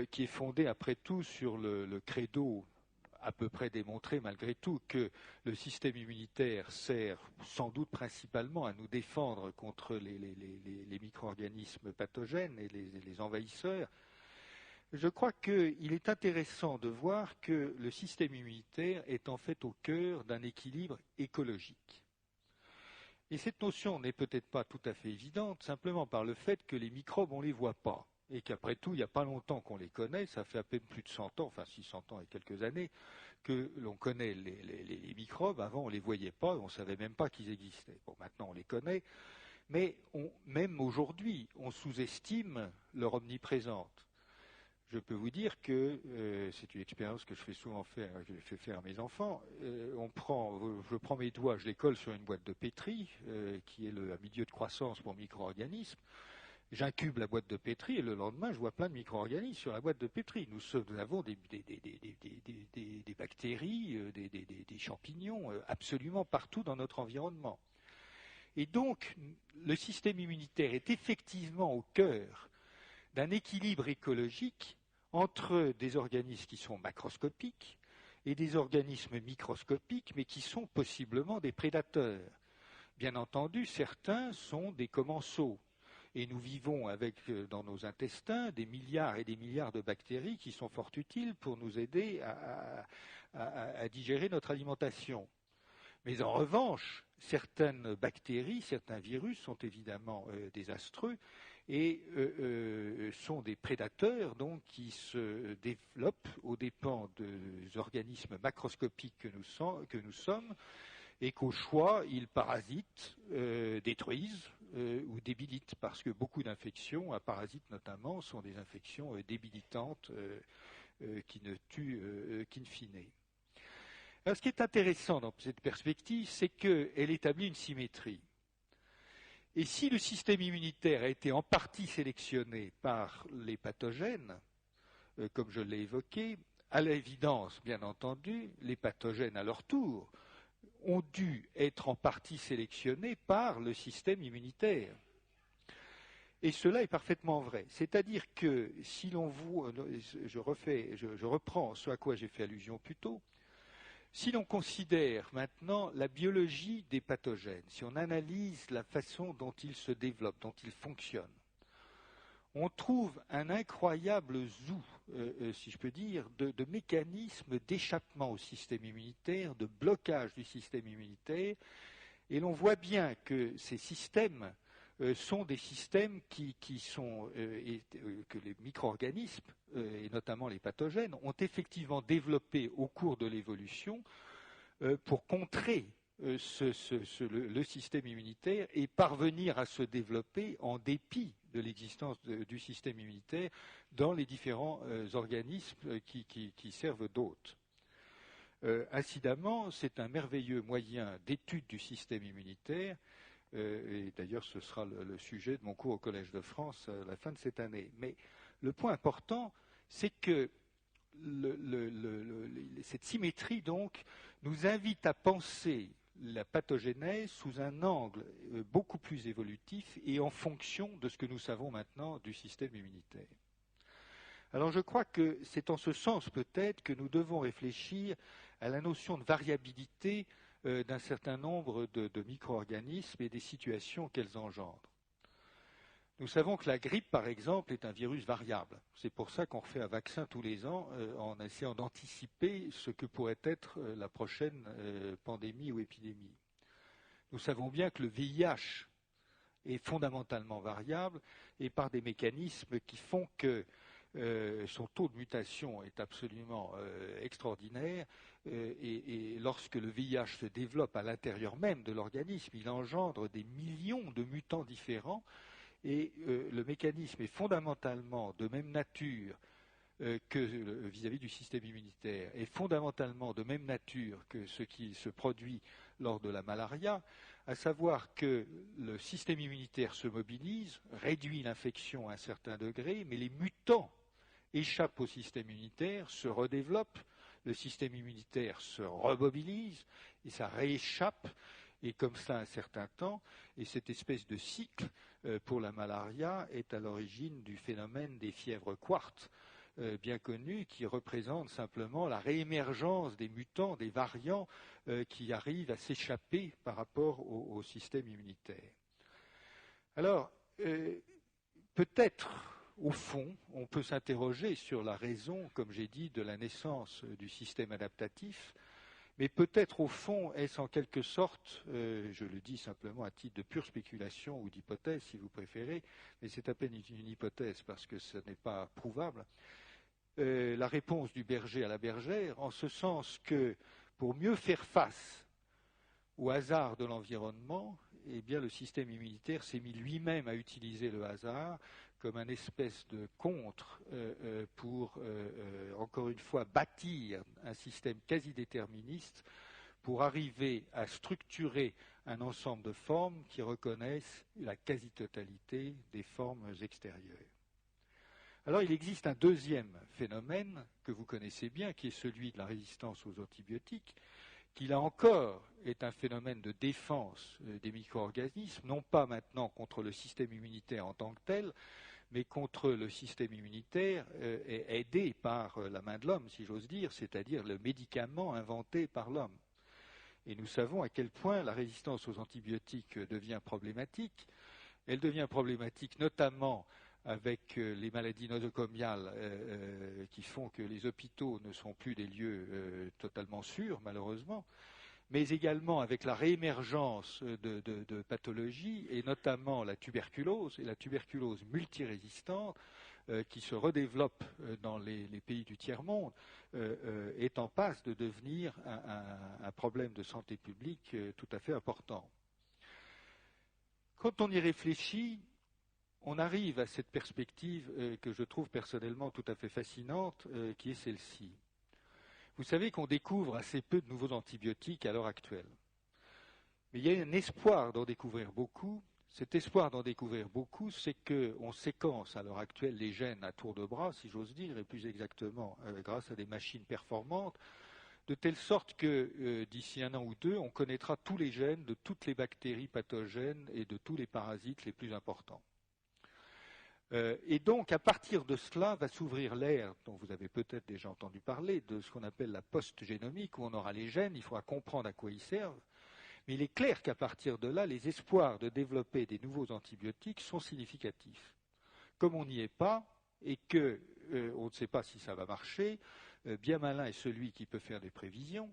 qui est fondé après tout sur le credo à peu près démontré malgré tout que le système immunitaire sert sans doute principalement à nous défendre contre les micro-organismes pathogènes et les envahisseurs. Je crois qu'il est intéressant de voir que le système immunitaire est en fait au cœur d'un équilibre écologique. Et cette notion n'est peut-être pas tout à fait évidente, simplement par le fait que les microbes, on ne les voit pas. Et qu'après tout, il n'y a pas longtemps qu'on les connaît, ça fait à peine plus de 100 ans, enfin 600 ans et quelques années, que l'on connaît les microbes. Avant, on ne les voyait pas, on ne savait même pas qu'ils existaient. Bon, maintenant, on les connaît. Mais même aujourd'hui, on sous-estime leur omniprésence. Je peux vous dire que c'est une expérience que je fais souvent faire, que je fais faire à mes enfants. Je prends mes doigts, je les colle sur une boîte de pétri, qui est un milieu de croissance pour micro-organismes. J'incube la boîte de pétri et le lendemain, je vois plein de micro-organismes sur la boîte de pétri. Nous avons des bactéries, des champignons, absolument partout dans notre environnement. Et donc, le système immunitaire est effectivement au cœur d'un équilibre écologique entre des organismes qui sont macroscopiques et des organismes microscopiques, mais qui sont possiblement des prédateurs. Bien entendu, certains sont des commensaux. Et nous vivons avec, dans nos intestins, des milliards et des milliards de bactéries qui sont fort utiles pour nous aider à digérer notre alimentation. Mais en revanche, certaines bactéries, certains virus sont évidemment désastreux et sont des prédateurs donc, qui se développent aux dépens des organismes macroscopiques que nous sommes et qu'au choix, ils parasitent, détruisent ou débilitent, parce que beaucoup d'infections, à parasites notamment, sont des infections débilitantes qui ne tuent qu'in fine. Alors, ce qui est intéressant dans cette perspective, c'est qu'elle établit une symétrie. Et si le système immunitaire a été en partie sélectionné par les pathogènes, comme je l'ai évoqué, à l'évidence, bien entendu, les pathogènes à leur tour ont dû être en partie sélectionnés par le système immunitaire. Et cela est parfaitement vrai. C'est-à-dire que si l'on voit, je reprends ce à quoi j'ai fait allusion plus tôt, si l'on considère maintenant la biologie des pathogènes, si on analyse la façon dont ils se développent, dont ils fonctionnent, on trouve un incroyable zoo, si je peux dire, de mécanismes d'échappement au système immunitaire, de blocage du système immunitaire, Et l'on voit bien que ces systèmes sont des systèmes que les micro-organismes, et notamment les pathogènes, ont effectivement développé au cours de l'évolution pour contrer le système immunitaire et parvenir à se développer en dépit de l'existence du système immunitaire dans les différents organismes qui servent d'hôtes. Incidemment, c'est un merveilleux moyen d'étude du système immunitaire, et d'ailleurs ce sera le sujet de mon cours au Collège de France à la fin de cette année. Mais le point important, c'est que cette symétrie donc nous invite à penser la pathogénèse sous un angle beaucoup plus évolutif et en fonction de ce que nous savons maintenant du système immunitaire. Alors je crois que c'est en ce sens peut-être que nous devons réfléchir à la notion de variabilité d'un certain nombre de micro-organismes et des situations qu'elles engendrent. Nous savons que la grippe, par exemple, est un virus variable. C'est pour ça qu'on refait un vaccin tous les ans en essayant d'anticiper ce que pourrait être la prochaine pandémie ou épidémie. Nous savons bien que le VIH est fondamentalement variable et par des mécanismes qui font que son taux de mutation est absolument extraordinaire et lorsque le VIH se développe à l'intérieur même de l'organisme, il engendre des millions de mutants différents et le mécanisme est fondamentalement de même nature que vis-à-vis du système immunitaire, est fondamentalement de même nature que ce qui se produit lors de la malaria, à savoir que le système immunitaire se mobilise, réduit l'infection à un certain degré, mais les mutants échappent au système immunitaire, se redéveloppent, le système immunitaire se remobilise et ça rééchappe, et comme ça un certain temps, et cette espèce de cycle pour la malaria est à l'origine du phénomène des fièvres quartes, bien connu, qui représente simplement la réémergence des mutants, des variants qui arrivent à s'échapper par rapport au système immunitaire. Alors, peut-être, au fond, on peut s'interroger sur la raison, comme j'ai dit, de la naissance du système adaptatif, mais peut-être, au fond, est-ce en quelque sorte, je le dis simplement à titre de pure spéculation ou d'hypothèse, si vous préférez, mais c'est à peine une hypothèse parce que ce n'est pas prouvable, la réponse du berger à la bergère, en ce sens que pour mieux faire face au hasard de l'environnement, eh bien, le système immunitaire s'est mis lui-même à utiliser le hasard comme un espèce de contre pour, encore une fois, bâtir un système quasi déterministe pour arriver à structurer un ensemble de formes qui reconnaissent la quasi-totalité des formes extérieures. Alors il existe un deuxième phénomène que vous connaissez bien, qui est celui de la résistance aux antibiotiques, qui là encore est un phénomène de défense des micro-organismes, non pas maintenant contre le système immunitaire en tant que tel, mais contre le système immunitaire aidé par la main de l'homme, si j'ose dire, c'est-à-dire le médicament inventé par l'homme. Et nous savons à quel point la résistance aux antibiotiques devient problématique. Elle devient problématique notamment avec les maladies nosocomiales qui font que les hôpitaux ne sont plus des lieux totalement sûrs, malheureusement, mais également avec la réémergence de pathologies, et notamment la tuberculose, et la tuberculose multirésistante, qui se redéveloppe dans les pays du tiers-monde, est en passe de devenir un problème de santé publique tout à fait important. Quand on y réfléchit, on arrive à cette perspective que je trouve personnellement tout à fait fascinante, qui est celle-ci. Vous savez qu'on découvre assez peu de nouveaux antibiotiques à l'heure actuelle. Mais il y a un espoir d'en découvrir beaucoup. Cet espoir d'en découvrir beaucoup, c'est qu'on séquence à l'heure actuelle les gènes à tour de bras, si j'ose dire, et plus exactement grâce à des machines performantes, de telle sorte que d'ici un an ou deux, on connaîtra tous les gènes de toutes les bactéries pathogènes et de tous les parasites les plus importants. Et donc, à partir de cela, va s'ouvrir l'ère, dont vous avez peut-être déjà entendu parler, de ce qu'on appelle la post-génomique, où on aura les gènes, il faudra comprendre à quoi ils servent. Mais il est clair qu'à partir de là, les espoirs de développer des nouveaux antibiotiques sont significatifs. Comme on n'y est pas, et qu'on ne sait pas si ça va marcher, bien malin est celui qui peut faire des prévisions,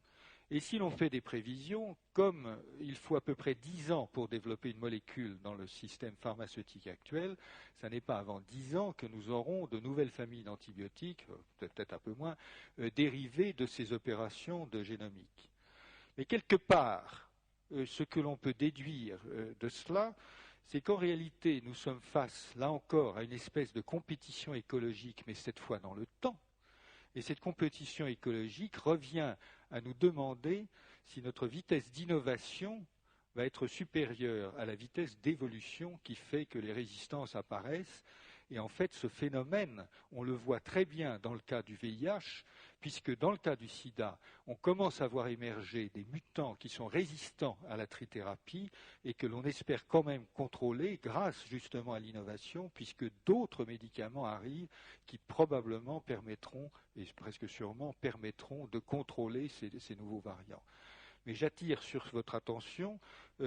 Et si l'on fait des prévisions, comme il faut à peu près 10 ans pour développer une molécule dans le système pharmaceutique actuel, ce n'est pas avant 10 ans que nous aurons de nouvelles familles d'antibiotiques, peut-être un peu moins, dérivées de ces opérations de génomique. Mais quelque part, ce que l'on peut déduire de cela, c'est qu'en réalité, nous sommes face, là encore, à une espèce de compétition écologique, mais cette fois dans le temps. Et cette compétition écologique revient à nous demander si notre vitesse d'innovation va être supérieure à la vitesse d'évolution qui fait que les résistances apparaissent. Et en fait, ce phénomène, on le voit très bien dans le cas du VIH, puisque dans le cas du sida, on commence à voir émerger des mutants qui sont résistants à la trithérapie et que l'on espère quand même contrôler grâce justement à l'innovation, puisque d'autres médicaments arrivent qui probablement permettront, et presque sûrement permettront, de contrôler ces nouveaux variants. Mais j'attire sur votre attention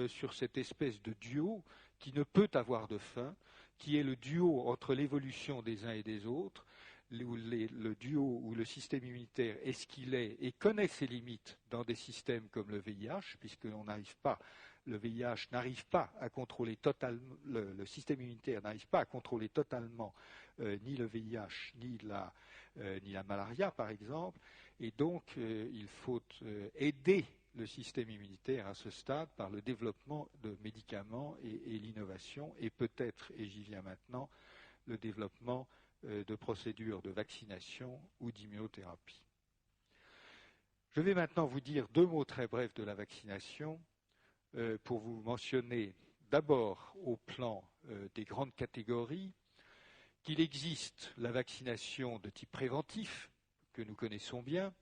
sur cette espèce de duo qui ne peut avoir de fin, qui est le duo entre l'évolution des uns et des autres, le duo où le système immunitaire est ce qu'il est et connaît ses limites dans des systèmes comme le VIH, puisque le VIH n'arrive pas à contrôler totalement, le système immunitaire n'arrive pas à contrôler totalement ni le VIH ni la malaria, par exemple, et donc il faut aider le système immunitaire à ce stade par le développement de médicaments et l'innovation, et peut-être, et j'y viens maintenant, le développement de procédures de vaccination ou d'immunothérapie. Je vais maintenant vous dire 2 mots très brefs de la vaccination pour vous mentionner d'abord au plan des grandes catégories qu'il existe la vaccination de type préventif, que nous connaissons bien,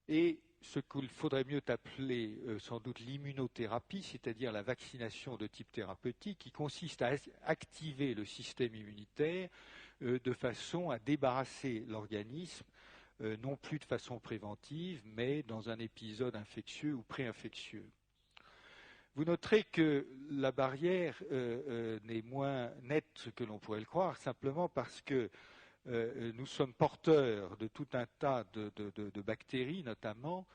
et ce qu'il faudrait mieux appeler sans doute l'immunothérapie, c'est-à-dire la vaccination de type thérapeutique, qui consiste à activer le système immunitaire de façon à débarrasser l'organisme, non plus de façon préventive, mais dans un épisode infectieux ou pré-infectieux. Vous noterez que la barrière n'est moins nette que l'on pourrait le croire, simplement parce que nous sommes porteurs de tout un tas de bactéries notamment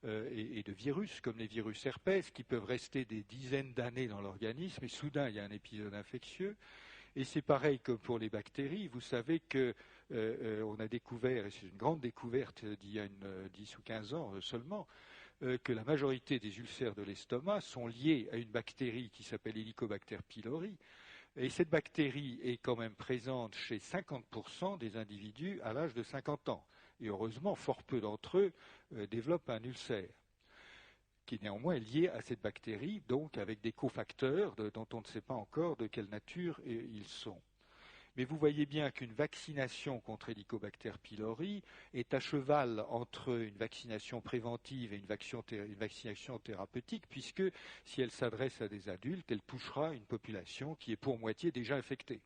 et de virus comme les virus herpès qui peuvent rester des dizaines d'années dans l'organisme et soudain il y a un épisode infectieux. Et c'est pareil que pour les bactéries. Vous savez que on a découvert, et c'est une grande découverte d'il y a 10 ou 15 ans seulement, que la majorité des ulcères de l'estomac sont liés à une bactérie qui s'appelle Helicobacter pylori. Et cette bactérie est quand même présente chez 50% des individus à l'âge de 50 ans. Et heureusement, fort peu d'entre eux développent un ulcère, qui néanmoins est lié à cette bactérie, donc avec des cofacteurs dont on ne sait pas encore de quelle nature ils sont. Mais vous voyez bien qu'une vaccination contre Helicobacter pylori est à cheval entre une vaccination préventive et une vaccination thérapeutique, puisque si elle s'adresse à des adultes, elle touchera une population qui est pour moitié déjà infectée.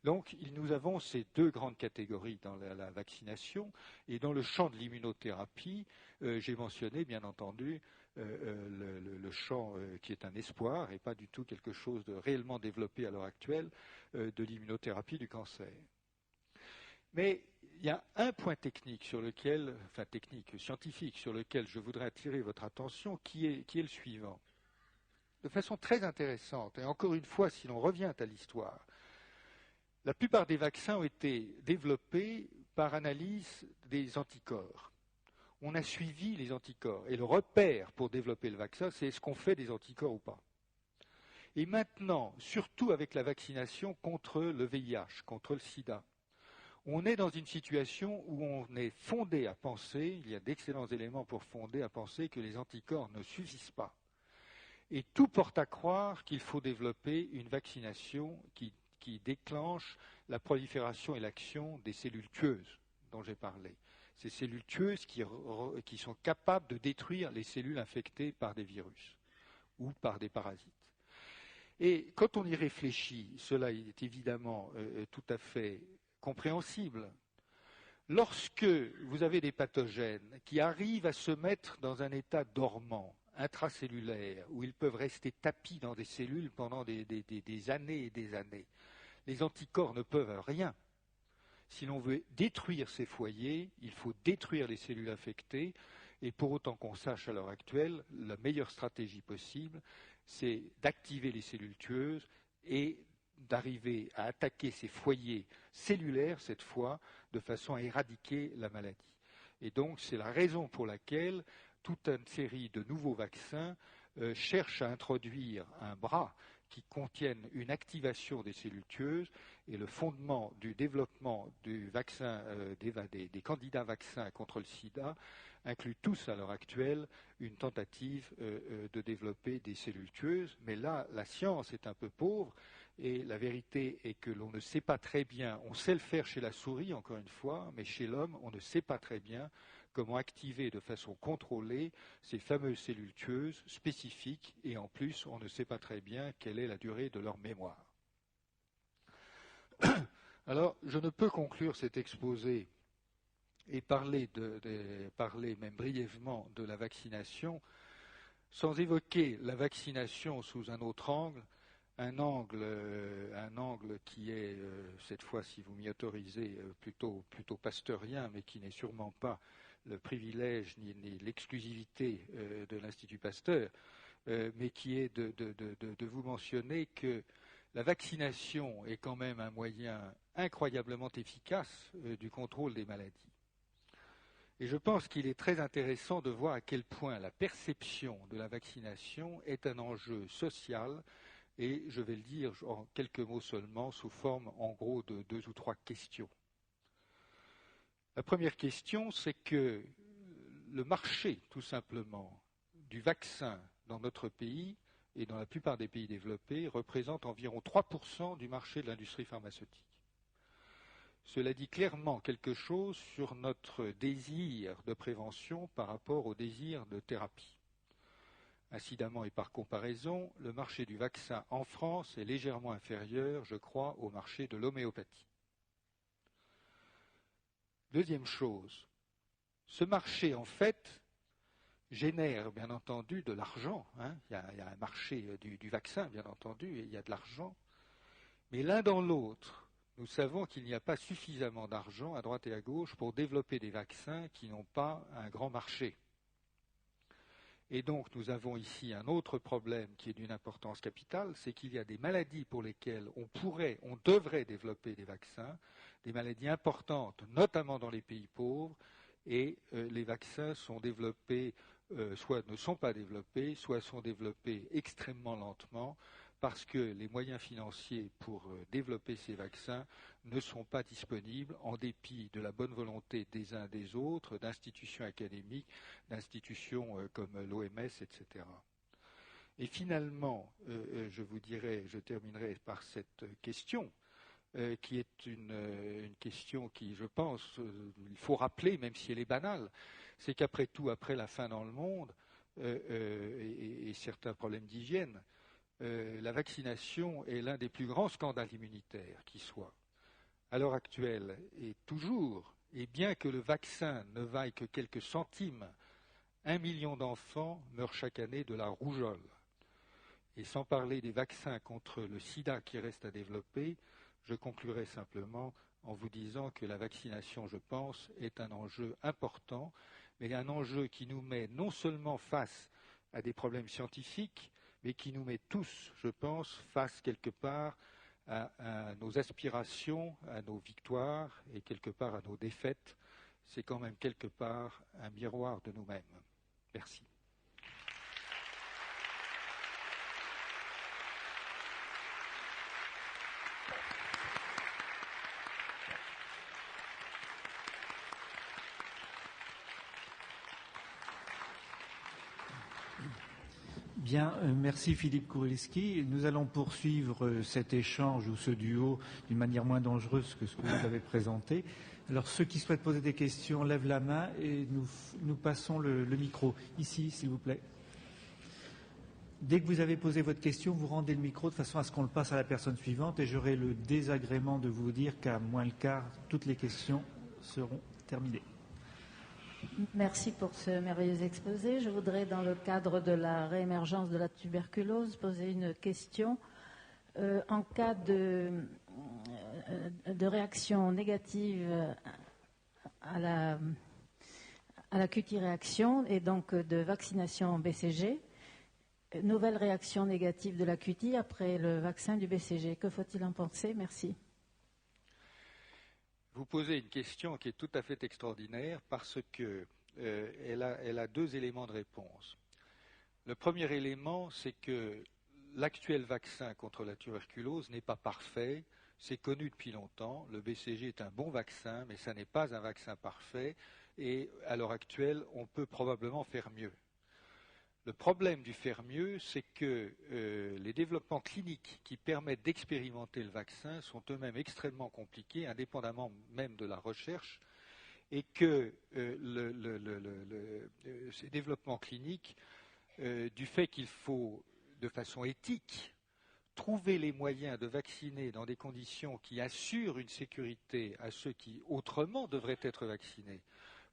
Donc nous avons ces 2 grandes catégories dans la vaccination, et dans le champ de l'immunothérapie, j'ai mentionné bien entendu le champ qui est un espoir et pas du tout quelque chose de réellement développé à l'heure actuelle de l'immunothérapie du cancer. Mais il y a un point technique sur lequel, enfin technique, scientifique, sur lequel je voudrais attirer votre attention, qui est le suivant. De façon très intéressante, et encore une fois, si l'on revient à l'histoire, la plupart des vaccins ont été développés par analyse des anticorps. On a suivi les anticorps. Et le repère pour développer le vaccin, c'est est-ce qu'on fait des anticorps ou pas. Et maintenant, surtout avec la vaccination contre le VIH, contre le sida, on est dans une situation où on est fondé à penser, il y a d'excellents éléments pour fonder à penser que les anticorps ne suffisent pas. Et tout porte à croire qu'il faut développer une vaccination qui déclenche la prolifération et l'action des cellules tueuses dont j'ai parlé. Ces cellules tueuses qui sont capables de détruire les cellules infectées par des virus ou par des parasites. Et quand on y réfléchit, cela est évidemment tout à fait compréhensible. Lorsque vous avez des pathogènes qui arrivent à se mettre dans un état dormant, intracellulaire, où ils peuvent rester tapis dans des cellules pendant des années et des années, les anticorps ne peuvent rien. Si l'on veut détruire ces foyers, il faut détruire les cellules infectées, Et pour autant qu'on sache à l'heure actuelle, la meilleure stratégie possible, c'est d'activer les cellules tueuses et d'arriver à attaquer ces foyers cellulaires, cette fois, de façon à éradiquer la maladie. Et donc, c'est la raison pour laquelle toute une série de nouveaux vaccins cherchent à introduire un bras qui contienne une activation des cellules tueuses, et le fondement du développement du vaccin, des candidats vaccins contre le sida inclut tous à l'heure actuelle une tentative de développer des cellules tueuses. Mais là, la science est un peu pauvre, et la vérité est que l'on ne sait pas très bien, on sait le faire chez la souris, encore une fois, mais chez l'homme, on ne sait pas très bien comment activer de façon contrôlée ces fameuses cellules tueuses spécifiques, et en plus, on ne sait pas très bien quelle est la durée de leur mémoire. Alors, je ne peux conclure cet exposé et parler même brièvement de la vaccination sans évoquer la vaccination sous un autre angle, un angle qui est, cette fois, si vous m'y autorisez, plutôt pasteurien, mais qui n'est sûrement pas le privilège ni l'exclusivité de l'Institut Pasteur, mais qui est de vous mentionner que la vaccination est quand même un moyen incroyablement efficace du contrôle des maladies. Et je pense qu'il est très intéressant de voir à quel point la perception de la vaccination est un enjeu social, et je vais le dire en quelques mots seulement, sous forme en gros de 2 ou 3 questions. La première question, c'est que le marché, tout simplement, du vaccin dans notre pays et dans la plupart des pays développés représente environ 3% du marché de l'industrie pharmaceutique. Cela dit clairement quelque chose sur notre désir de prévention par rapport au désir de thérapie. Incidemment et par comparaison, le marché du vaccin en France est légèrement inférieur, je crois, au marché de l'homéopathie. Deuxième chose, ce marché, en fait, génère, bien entendu, de l'argent. Il y a un marché du vaccin, bien entendu, et il y a de l'argent. Mais l'un dans l'autre, nous savons qu'il n'y a pas suffisamment d'argent à droite et à gauche pour développer des vaccins qui n'ont pas un grand marché. Et donc, nous avons ici un autre problème qui est d'une importance capitale, c'est qu'il y a des maladies pour lesquelles on devrait développer des vaccins, des maladies importantes, notamment dans les pays pauvres, et les vaccins sont développés, soit ne sont pas développés, soit sont développés extrêmement lentement, parce que les moyens financiers pour développer ces vaccins ne sont pas disponibles, en dépit de la bonne volonté des uns des autres, d'institutions académiques, d'institutions comme l'OMS, etc. Et finalement, je terminerai par cette question, qui est une question qui, je pense, il faut rappeler, même si elle est banale, c'est qu'après tout, après la faim dans le monde et certains problèmes d'hygiène, la vaccination est l'un des plus grands scandales immunitaires qui soit. À l'heure actuelle, et toujours, et bien que le vaccin ne vaille que quelques centimes, 1 million d'enfants meurent chaque année de la rougeole. Et sans parler des vaccins contre le sida qui restent à développer, je conclurai simplement en vous disant que la vaccination, je pense, est un enjeu important, mais un enjeu qui nous met non seulement face à des problèmes scientifiques, mais qui nous met tous, je pense, face quelque part à nos aspirations, à nos victoires et quelque part à nos défaites. C'est quand même quelque part un miroir de nous-mêmes. Merci. Bien, merci Philippe Kurilski. Nous allons poursuivre cet échange ou ce duo d'une manière moins dangereuse que ce que vous avez présenté. Alors, ceux qui souhaitent poser des questions lèvent la main et nous passons le micro. Ici, s'il vous plaît. Dès que vous avez posé votre question, vous rendez le micro de façon à ce qu'on le passe à la personne suivante et j'aurai le désagrément de vous dire qu'à moins le quart, toutes les questions seront terminées. Merci pour ce merveilleux exposé. Je voudrais, dans le cadre de la réémergence de la tuberculose, poser une question. En cas de réaction négative à à la QT-réaction et donc de vaccination BCG. Nouvelle réaction négative de la QT après le vaccin du BCG. Que faut-il en penser? Merci. Vous posez une question qui est tout à fait extraordinaire parce que elle a deux éléments de réponse. Le premier élément, c'est que l'actuel vaccin contre la tuberculose n'est pas parfait. C'est connu depuis longtemps. Le BCG est un bon vaccin, mais ça n'est pas un vaccin parfait. Et à l'heure actuelle, on peut probablement faire mieux. Le problème du faire mieux, c'est que les développements cliniques qui permettent d'expérimenter le vaccin sont eux-mêmes extrêmement compliqués, indépendamment même de la recherche, et que ces développements cliniques, du fait qu'il faut, de façon éthique, trouver les moyens de vacciner dans des conditions qui assurent une sécurité à ceux qui autrement devraient être vaccinés,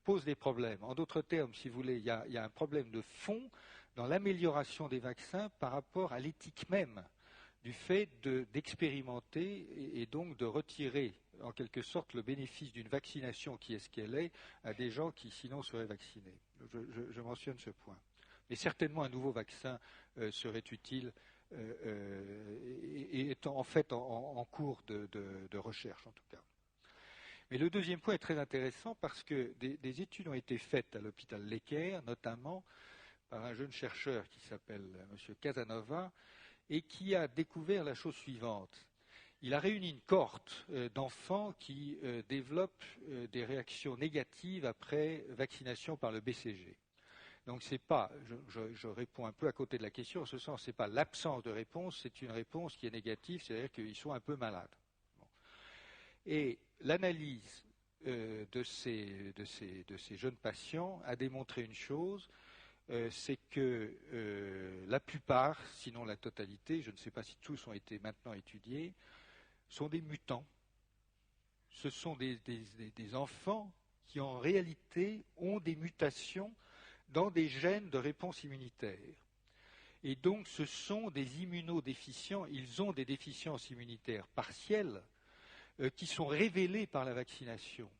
pose des problèmes. En d'autres termes, si vous voulez, il y a un problème de fond dans l'amélioration des vaccins par rapport à l'éthique même du fait d'expérimenter et donc de retirer en quelque sorte le bénéfice d'une vaccination qui est ce qu'elle est à des gens qui sinon seraient vaccinés. Je mentionne ce point. Mais certainement un nouveau vaccin serait utile et est en fait en cours de recherche en tout cas. Mais le deuxième point est très intéressant parce que des études ont été faites à l'hôpital Necker, notamment par un jeune chercheur qui s'appelle M. Casanova, et qui a découvert la chose suivante. Il a réuni une cohorte d'enfants qui développent des réactions négatives après vaccination par le BCG. Donc c'est pas, je réponds un peu à côté de la question, en ce sens, c'est pas l'absence de réponse, c'est une réponse qui est négative, c'est-à-dire qu'ils sont un peu malades. Bon. Et l'analyse de ces jeunes patients a démontré une chose, c'est que la plupart, sinon la totalité, je ne sais pas si tous ont été maintenant étudiés, sont des mutants. Ce sont des enfants qui en réalité ont des mutations dans des gènes de réponse immunitaire. Et donc ce sont des immunodéficients, ils ont des déficiences immunitaires partielles qui sont révélées par la vaccination.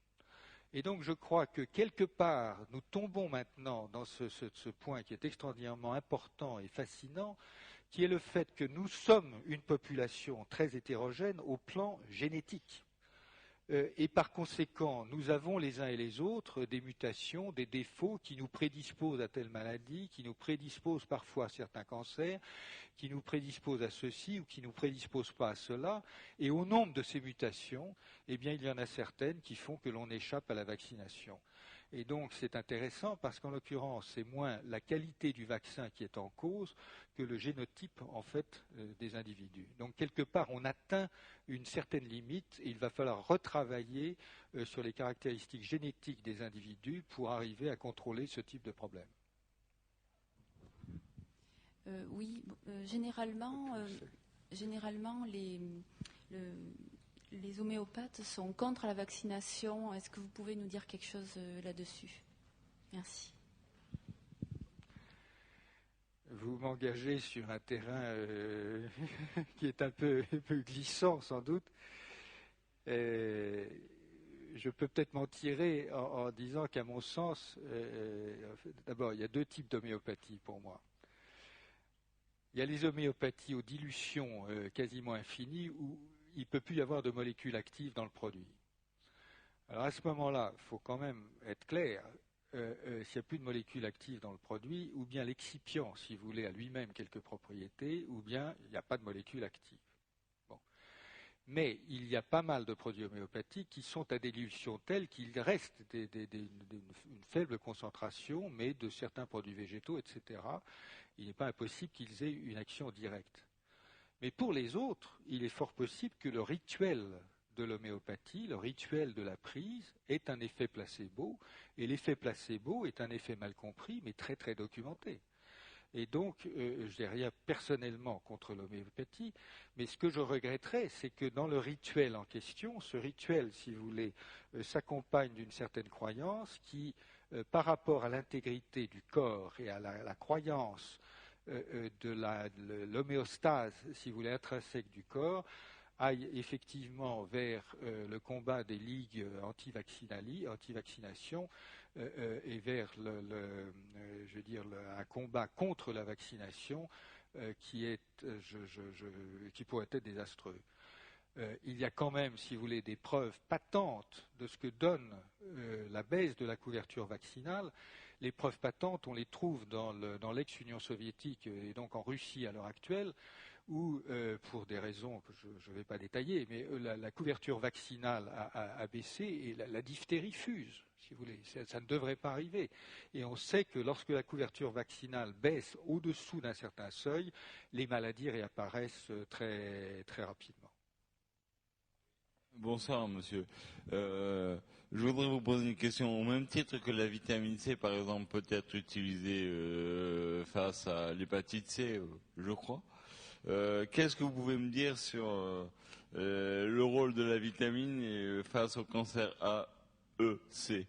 Et donc je crois que quelque part, nous tombons maintenant dans ce point qui est extraordinairement important et fascinant, qui est le fait que nous sommes une population très hétérogène au plan génétique. Et par conséquent, nous avons les uns et les autres des mutations, des défauts qui nous prédisposent à telle maladie, qui nous prédisposent parfois à certains cancers, qui nous prédisposent à ceci ou qui ne nous prédisposent pas à cela. Et au nombre de ces mutations, eh bien, il y en a certaines qui font que l'on échappe à la vaccination. Et donc c'est intéressant parce qu'en l'occurrence, c'est moins la qualité du vaccin qui est en cause que le génotype en fait des individus. Donc quelque part, on atteint une certaine limite et il va falloir retravailler sur les caractéristiques génétiques des individus pour arriver à contrôler ce type de problème. Oui, généralement les homéopathes sont contre la vaccination. Est-ce que vous pouvez nous dire quelque chose là-dessus? Merci. Vous m'engagez sur un terrain qui est un peu glissant sans doute. Je peux peut-être m'en tirer en disant qu'à mon sens, d'abord, il y a deux types d'homéopathie pour moi. Il y a les homéopathies aux dilutions quasiment infinies où il ne peut plus y avoir de molécules actives dans le produit. Alors à ce moment-là, il faut quand même être clair, s'il n'y a plus de molécules actives dans le produit, ou bien l'excipient, si vous voulez, a lui-même quelques propriétés, ou bien il n'y a pas de molécules actives. Bon. Mais il y a pas mal de produits homéopathiques qui sont à des dilutions telles qu'il reste une faible concentration, mais de certains produits végétaux, etc. Il n'est pas impossible qu'ils aient une action directe. Mais pour les autres, il est fort possible que le rituel de l'homéopathie, le rituel de la prise, est un effet placebo, et l'effet placebo est un effet mal compris, mais très très documenté. Et donc, je n'ai rien personnellement contre l'homéopathie, mais ce que je regretterais, c'est que dans le rituel en question, ce rituel, si vous voulez, s'accompagne d'une certaine croyance qui, par rapport à l'intégrité du corps et à la croyance de l'homéostase, si vous voulez, intrinsèque du corps, aille effectivement vers le combat des ligues anti-vaccination et vers un combat contre la vaccination qui pourrait être désastreux. Il y a quand même, si vous voulez, des preuves patentes de ce que donne la baisse de la couverture vaccinale. Les preuves patentes, on les trouve dans l'ex-Union soviétique et donc en Russie à l'heure actuelle, où, pour des raisons que je ne vais pas détailler, mais la couverture vaccinale a baissé et la diphtérie fuse, si vous voulez. Ça ne devrait pas arriver. Et on sait que lorsque la couverture vaccinale baisse au-dessous d'un certain seuil, les maladies réapparaissent très, très rapidement. Bonsoir, monsieur. Je voudrais vous poser une question. Au même titre que la vitamine C, par exemple, peut être utilisée face à l'hépatite C, je crois. Qu'est-ce que vous pouvez me dire sur le rôle de la vitamine face au cancer A, E, C?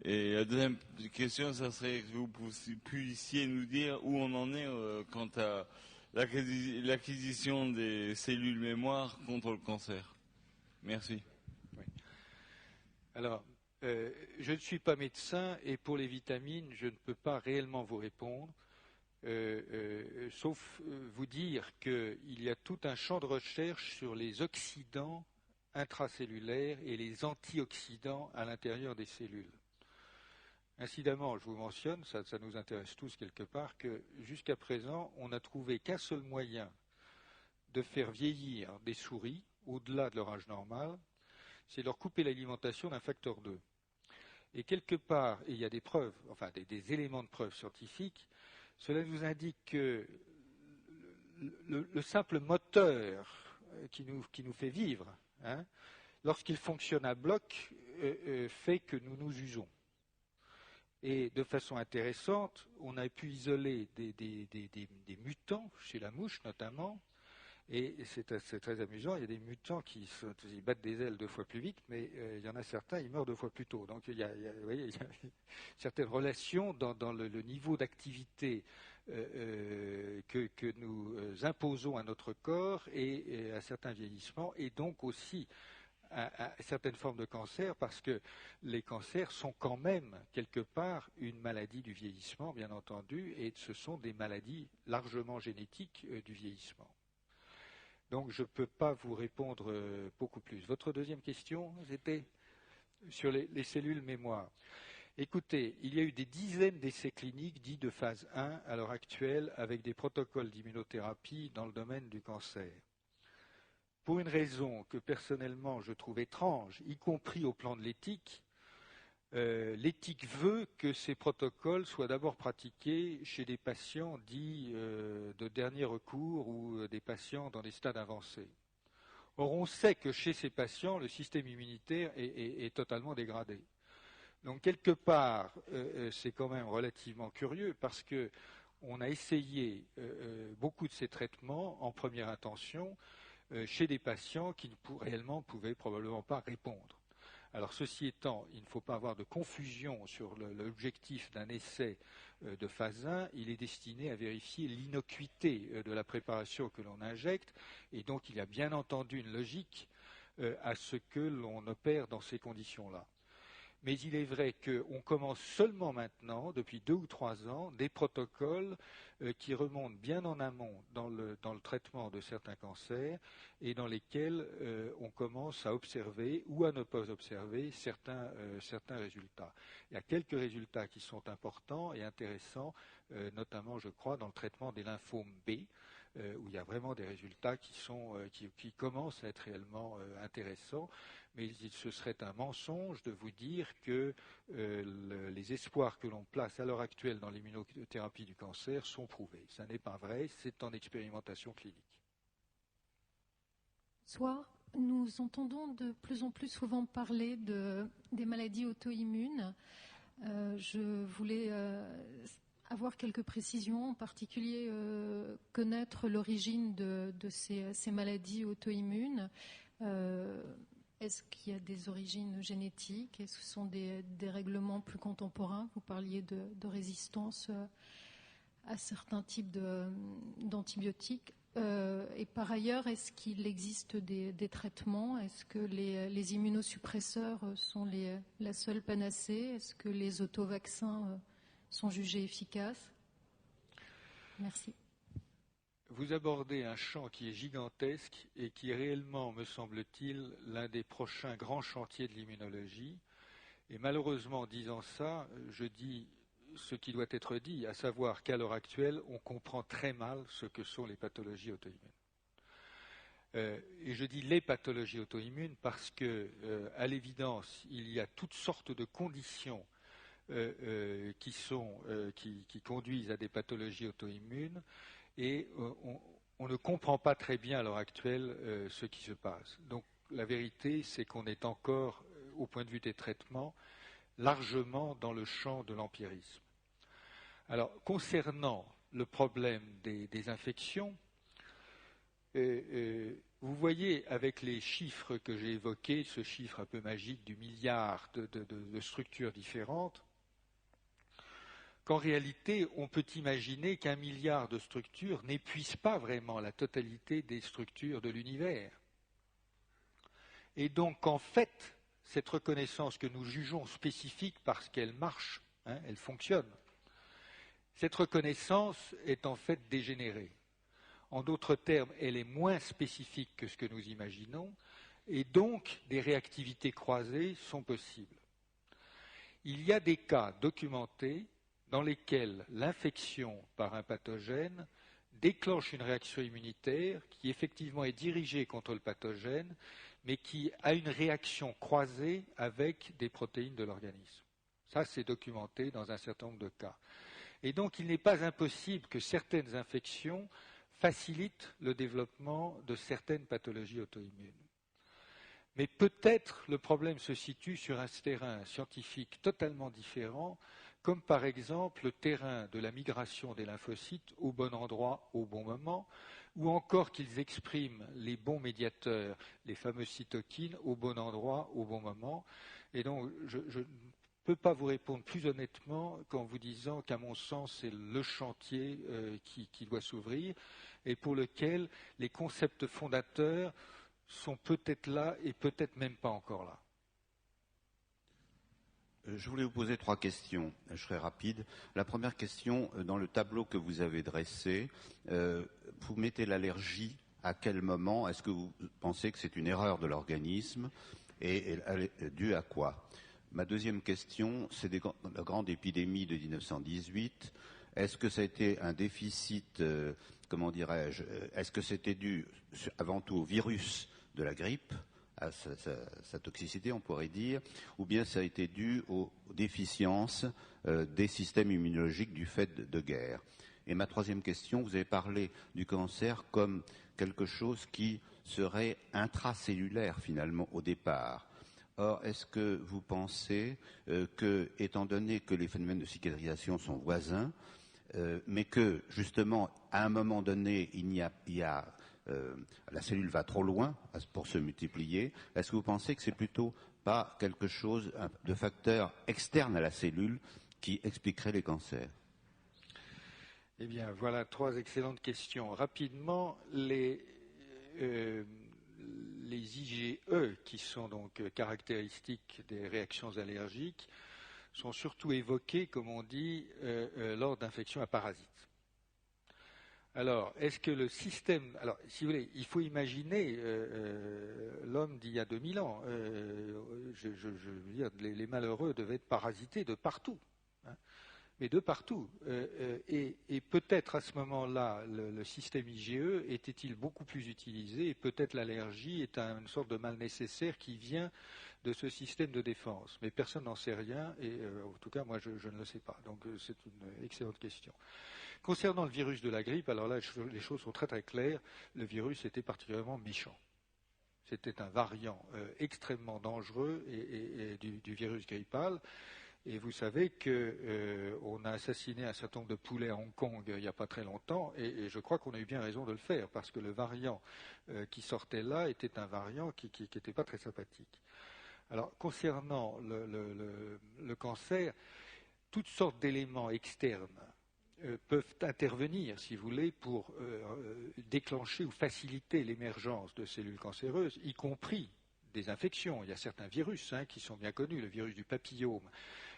Et la deuxième question, ça serait que vous puissiez nous dire où on en est quant à l'acquisition des cellules mémoire contre le cancer. Merci. Oui. Alors, je ne suis pas médecin et pour les vitamines, je ne peux pas réellement vous répondre, sauf vous dire qu'il y a tout un champ de recherche sur les oxydants intracellulaires et les antioxydants à l'intérieur des cellules. Incidemment, je vous mentionne, ça nous intéresse tous quelque part, que jusqu'à présent, on n'a trouvé qu'un seul moyen de faire vieillir des souris au-delà de leur âge normal, c'est leur couper l'alimentation d'un facteur 2. Et quelque part, et il y a des preuves, enfin des éléments de preuve scientifiques, cela nous indique que le simple moteur qui nous fait vivre, hein, lorsqu'il fonctionne à bloc, fait que nous nous usons. Et de façon intéressante, on a pu isoler des mutants, chez la mouche notamment, et c'est très amusant, il y a des mutants ils battent des ailes 2 fois plus vite, mais il y en a certains, ils meurent 2 fois plus tôt. Donc vous voyez, il y a certaines relations dans le niveau d'activité que nous imposons à notre corps et à certains vieillissements, et donc aussi à certaines formes de cancer, parce que les cancers sont quand même quelque part une maladie du vieillissement, bien entendu, et ce sont des maladies largement génétiques du vieillissement. Donc je ne peux pas vous répondre beaucoup plus. Votre deuxième question, c'était sur les cellules mémoire. Écoutez, il y a eu des dizaines d'essais cliniques dits de phase 1 à l'heure actuelle avec des protocoles d'immunothérapie dans le domaine du cancer. Pour une raison que personnellement je trouve étrange, y compris au plan de l'éthique, l'éthique veut que ces protocoles soient d'abord pratiqués chez des patients dits de dernier recours ou des patients dans des stades avancés. Or, on sait que chez ces patients, le système immunitaire est totalement dégradé. Donc, quelque part, c'est quand même relativement curieux parce que on a essayé beaucoup de ces traitements en première intention chez des patients qui réellement pouvaient probablement pas répondre. Alors, ceci étant, il ne faut pas avoir de confusion sur l'objectif d'un essai de phase 1. Il est destiné à vérifier l'innocuité de la préparation que l'on injecte. Et donc, il y a bien entendu une logique à ce que l'on opère dans ces conditions-là. Mais il est vrai qu'on commence seulement maintenant, depuis 2 ou 3 ans, des protocoles qui remontent bien en amont dans le traitement de certains cancers et dans lesquels on commence à observer ou à ne pas observer certains résultats. Il y a quelques résultats qui sont importants et intéressants, notamment, je crois, dans le traitement des lymphomes B, où il y a vraiment des résultats qui commencent à être réellement intéressants. Mais ce serait un mensonge de vous dire que les espoirs que l'on place à l'heure actuelle dans l'immunothérapie du cancer sont prouvés. Ce n'est pas vrai, c'est en expérimentation clinique. Bonsoir. Nous entendons de plus en plus souvent parler des maladies auto-immunes. Je voulais avoir quelques précisions, en particulier connaître l'origine de ces maladies auto-immunes. Est-ce qu'il y a des origines génétiques? Est-ce que ce sont des règlements plus contemporains? Vous parliez de résistance à certains types d'antibiotiques. Et par ailleurs, est-ce qu'il existe des traitements? Est-ce que les immunosuppresseurs sont la seule panacée? Est-ce que les autovaccins sont jugés efficaces? Merci. Vous abordez un champ qui est gigantesque et qui est réellement, me semble-t-il, l'un des prochains grands chantiers de l'immunologie. Et malheureusement, en disant ça, je dis ce qui doit être dit, à savoir qu'à l'heure actuelle, on comprend très mal ce que sont les pathologies auto-immunes. Et je dis les pathologies auto-immunes parce que, à l'évidence, il y a toutes sortes de conditions qui conduisent à des pathologies auto-immunes et on ne comprend pas très bien à l'heure actuelle ce qui se passe. Donc la vérité, c'est qu'on est encore, au point de vue des traitements, largement dans le champ de l'empirisme. Alors, concernant le problème des infections, vous voyez avec les chiffres que j'ai évoqués, ce chiffre un peu magique du milliard de structures différentes, qu'en réalité, on peut imaginer qu'un milliard de structures n'épuise pas vraiment la totalité des structures de l'univers. Et donc, en fait, cette reconnaissance que nous jugeons spécifique parce qu'elle marche, elle fonctionne, cette reconnaissance est en fait dégénérée. En d'autres termes, elle est moins spécifique que ce que nous imaginons, et donc des réactivités croisées sont possibles. Il y a des cas documentés dans lesquels l'infection par un pathogène déclenche une réaction immunitaire qui effectivement est dirigée contre le pathogène, mais qui a une réaction croisée avec des protéines de l'organisme. Ça, c'est documenté dans un certain nombre de cas. Et donc, il n'est pas impossible que certaines infections facilitent le développement de certaines pathologies auto-immunes. Mais peut-être le problème se situe sur un terrain scientifique totalement différent, comme par exemple le terrain de la migration des lymphocytes au bon endroit, au bon moment, ou encore qu'ils expriment les bons médiateurs, les fameuses cytokines, au bon endroit, au bon moment. Et donc, je ne peux pas vous répondre plus honnêtement qu'en vous disant qu'à mon sens, c'est le chantier qui doit s'ouvrir et pour lequel les concepts fondateurs sont peut-être là et peut-être même pas encore là. Je voulais vous poser 3 questions, je serai rapide. La première question, dans le tableau que vous avez dressé, vous mettez l'allergie à quel moment? Est-ce que vous pensez que c'est une erreur de l'organisme et elle est due à quoi? Ma deuxième question, c'est la grande épidémie de 1918. Est-ce que ça a été un déficit, comment dirais-je, est-ce que c'était dû avant tout au virus de la grippe, à sa toxicité, on pourrait dire, ou bien ça a été dû aux déficiences des systèmes immunologiques du fait de guerre. Et ma troisième question, vous avez parlé du cancer comme quelque chose qui serait intracellulaire finalement au départ. Or, est-ce que vous pensez que, étant donné que les phénomènes de cicatrisation sont voisins, mais que justement à un moment donné la cellule va trop loin pour se multiplier, est-ce que vous pensez que c'est plutôt pas quelque chose de facteur externe à la cellule qui expliquerait les cancers? Eh bien, voilà 3 excellentes questions. Rapidement, les IgE, qui sont donc caractéristiques des réactions allergiques, sont surtout évoqués, comme on dit, lors d'infections à parasites. Alors, est-ce que le système... Alors, si vous voulez, il faut imaginer l'homme d'il y a 2000 ans. Je veux dire, les malheureux devaient être parasités de partout. Mais de partout. Et peut-être à ce moment-là, le système IgE était-il beaucoup plus utilisé, et peut-être l'allergie est une sorte de mal nécessaire qui vient de ce système de défense. Mais personne n'en sait rien, et en tout cas, moi, je ne le sais pas. Donc, c'est une excellente question. Concernant le virus de la grippe, alors là, les choses sont très très claires. Le virus était particulièrement méchant. C'était un variant extrêmement dangereux du virus grippal. Et vous savez qu'on a assassiné un certain nombre de poulets à Hong Kong il n'y a pas très longtemps, et je crois qu'on a eu bien raison de le faire, parce que le variant qui sortait là était un variant qui n'était pas très sympathique. Alors, concernant le cancer, toutes sortes d'éléments externes peuvent intervenir, si vous voulez, pour déclencher ou faciliter l'émergence de cellules cancéreuses, y compris des infections. Il y a certains virus qui sont bien connus, le virus du papillome,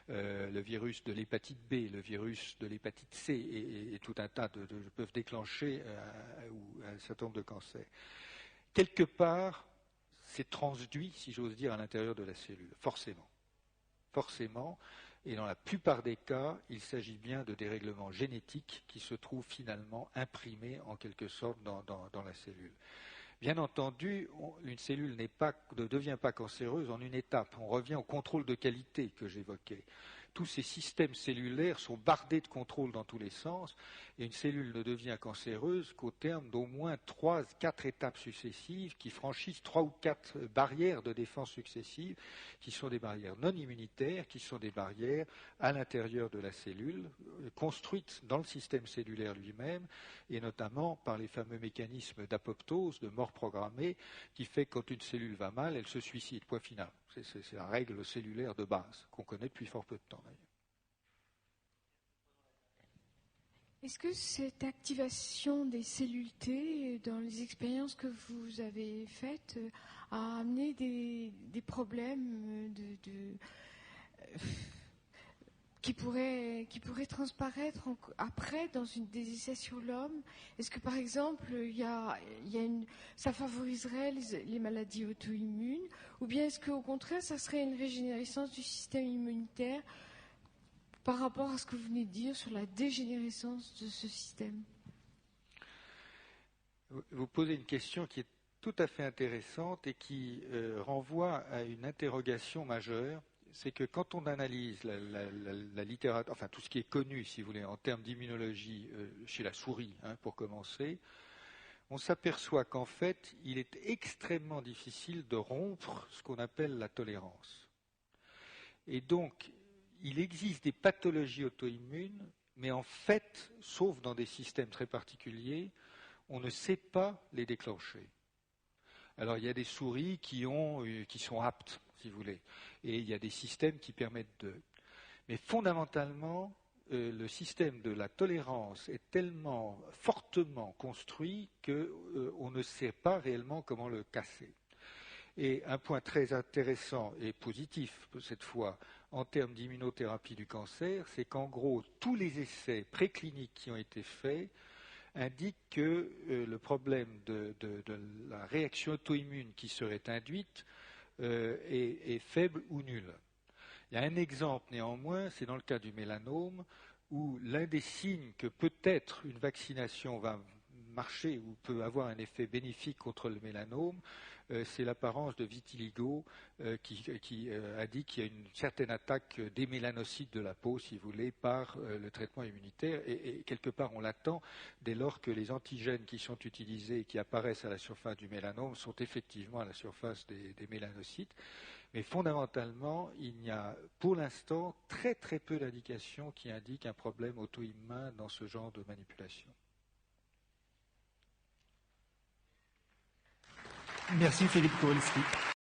le virus de l'hépatite B, le virus de l'hépatite C et tout un tas peuvent déclencher un certain nombre de cancers. Quelque part, c'est transduit, si j'ose dire, à l'intérieur de la cellule, forcément. Forcément, et dans la plupart des cas, il s'agit bien de dérèglements génétiques qui se trouvent finalement imprimés en quelque sorte dans la cellule. Bien entendu, une cellule ne devient pas cancéreuse en une étape. On revient au contrôle de qualité que j'évoquais. Tous ces systèmes cellulaires sont bardés de contrôle dans tous les sens, et une cellule ne devient cancéreuse qu'au terme d'au moins 3 à 4 étapes successives qui franchissent 3 ou 4 barrières de défense successives, qui sont des barrières non immunitaires, qui sont des barrières à l'intérieur de la cellule, construites dans le système cellulaire lui-même, et notamment par les fameux mécanismes d'apoptose, de mort programmée, qui fait que quand une cellule va mal, elle se suicide, point final. C'est la règle cellulaire de base, qu'on connaît depuis fort peu de temps d'ailleurs. Est-ce que cette activation des cellules T, dans les expériences que vous avez faites, a amené des problèmes qui pourraient transparaître après dans des essais sur l'homme? Est-ce que par exemple, ça favoriserait les maladies auto-immunes, ou bien est-ce qu'au contraire, ça serait une régénérescence du système immunitaire par rapport à ce que vous venez de dire sur la dégénérescence de ce système? Vous posez une question qui est tout à fait intéressante et qui renvoie à une interrogation majeure. C'est que quand on analyse la littérature, enfin tout ce qui est connu, si vous voulez, en termes d'immunologie chez la souris, pour commencer, on s'aperçoit qu'en fait, il est extrêmement difficile de rompre ce qu'on appelle la tolérance. Et donc, il existe des pathologies auto-immunes, mais en fait, sauf dans des systèmes très particuliers, on ne sait pas les déclencher. Alors, il y a des souris qui sont aptes, si vous voulez, et il y a des systèmes qui permettent de. Mais fondamentalement, le système de la tolérance est tellement fortement construit qu'on ne sait pas réellement comment le casser. Et un point très intéressant et positif, cette fois, en termes d'immunothérapie du cancer, c'est qu'en gros, tous les essais précliniques qui ont été faits indique que le problème de la réaction auto-immune qui serait induite est faible ou nul. Il y a un exemple néanmoins, c'est dans le cas du mélanome, où l'un des signes que peut-être une vaccination va marcher ou peut avoir un effet bénéfique contre le mélanome, c'est l'apparence de vitiligo qui indique qu'il y a une certaine attaque des mélanocytes de la peau, si vous voulez, par le traitement immunitaire. Et quelque part, on l'attend dès lors que les antigènes qui sont utilisés et qui apparaissent à la surface du mélanome sont effectivement à la surface des mélanocytes. Mais fondamentalement, il y a pour l'instant très très peu d'indications qui indiquent un problème auto-immun dans ce genre de manipulation. Merci Philippe Kowalski.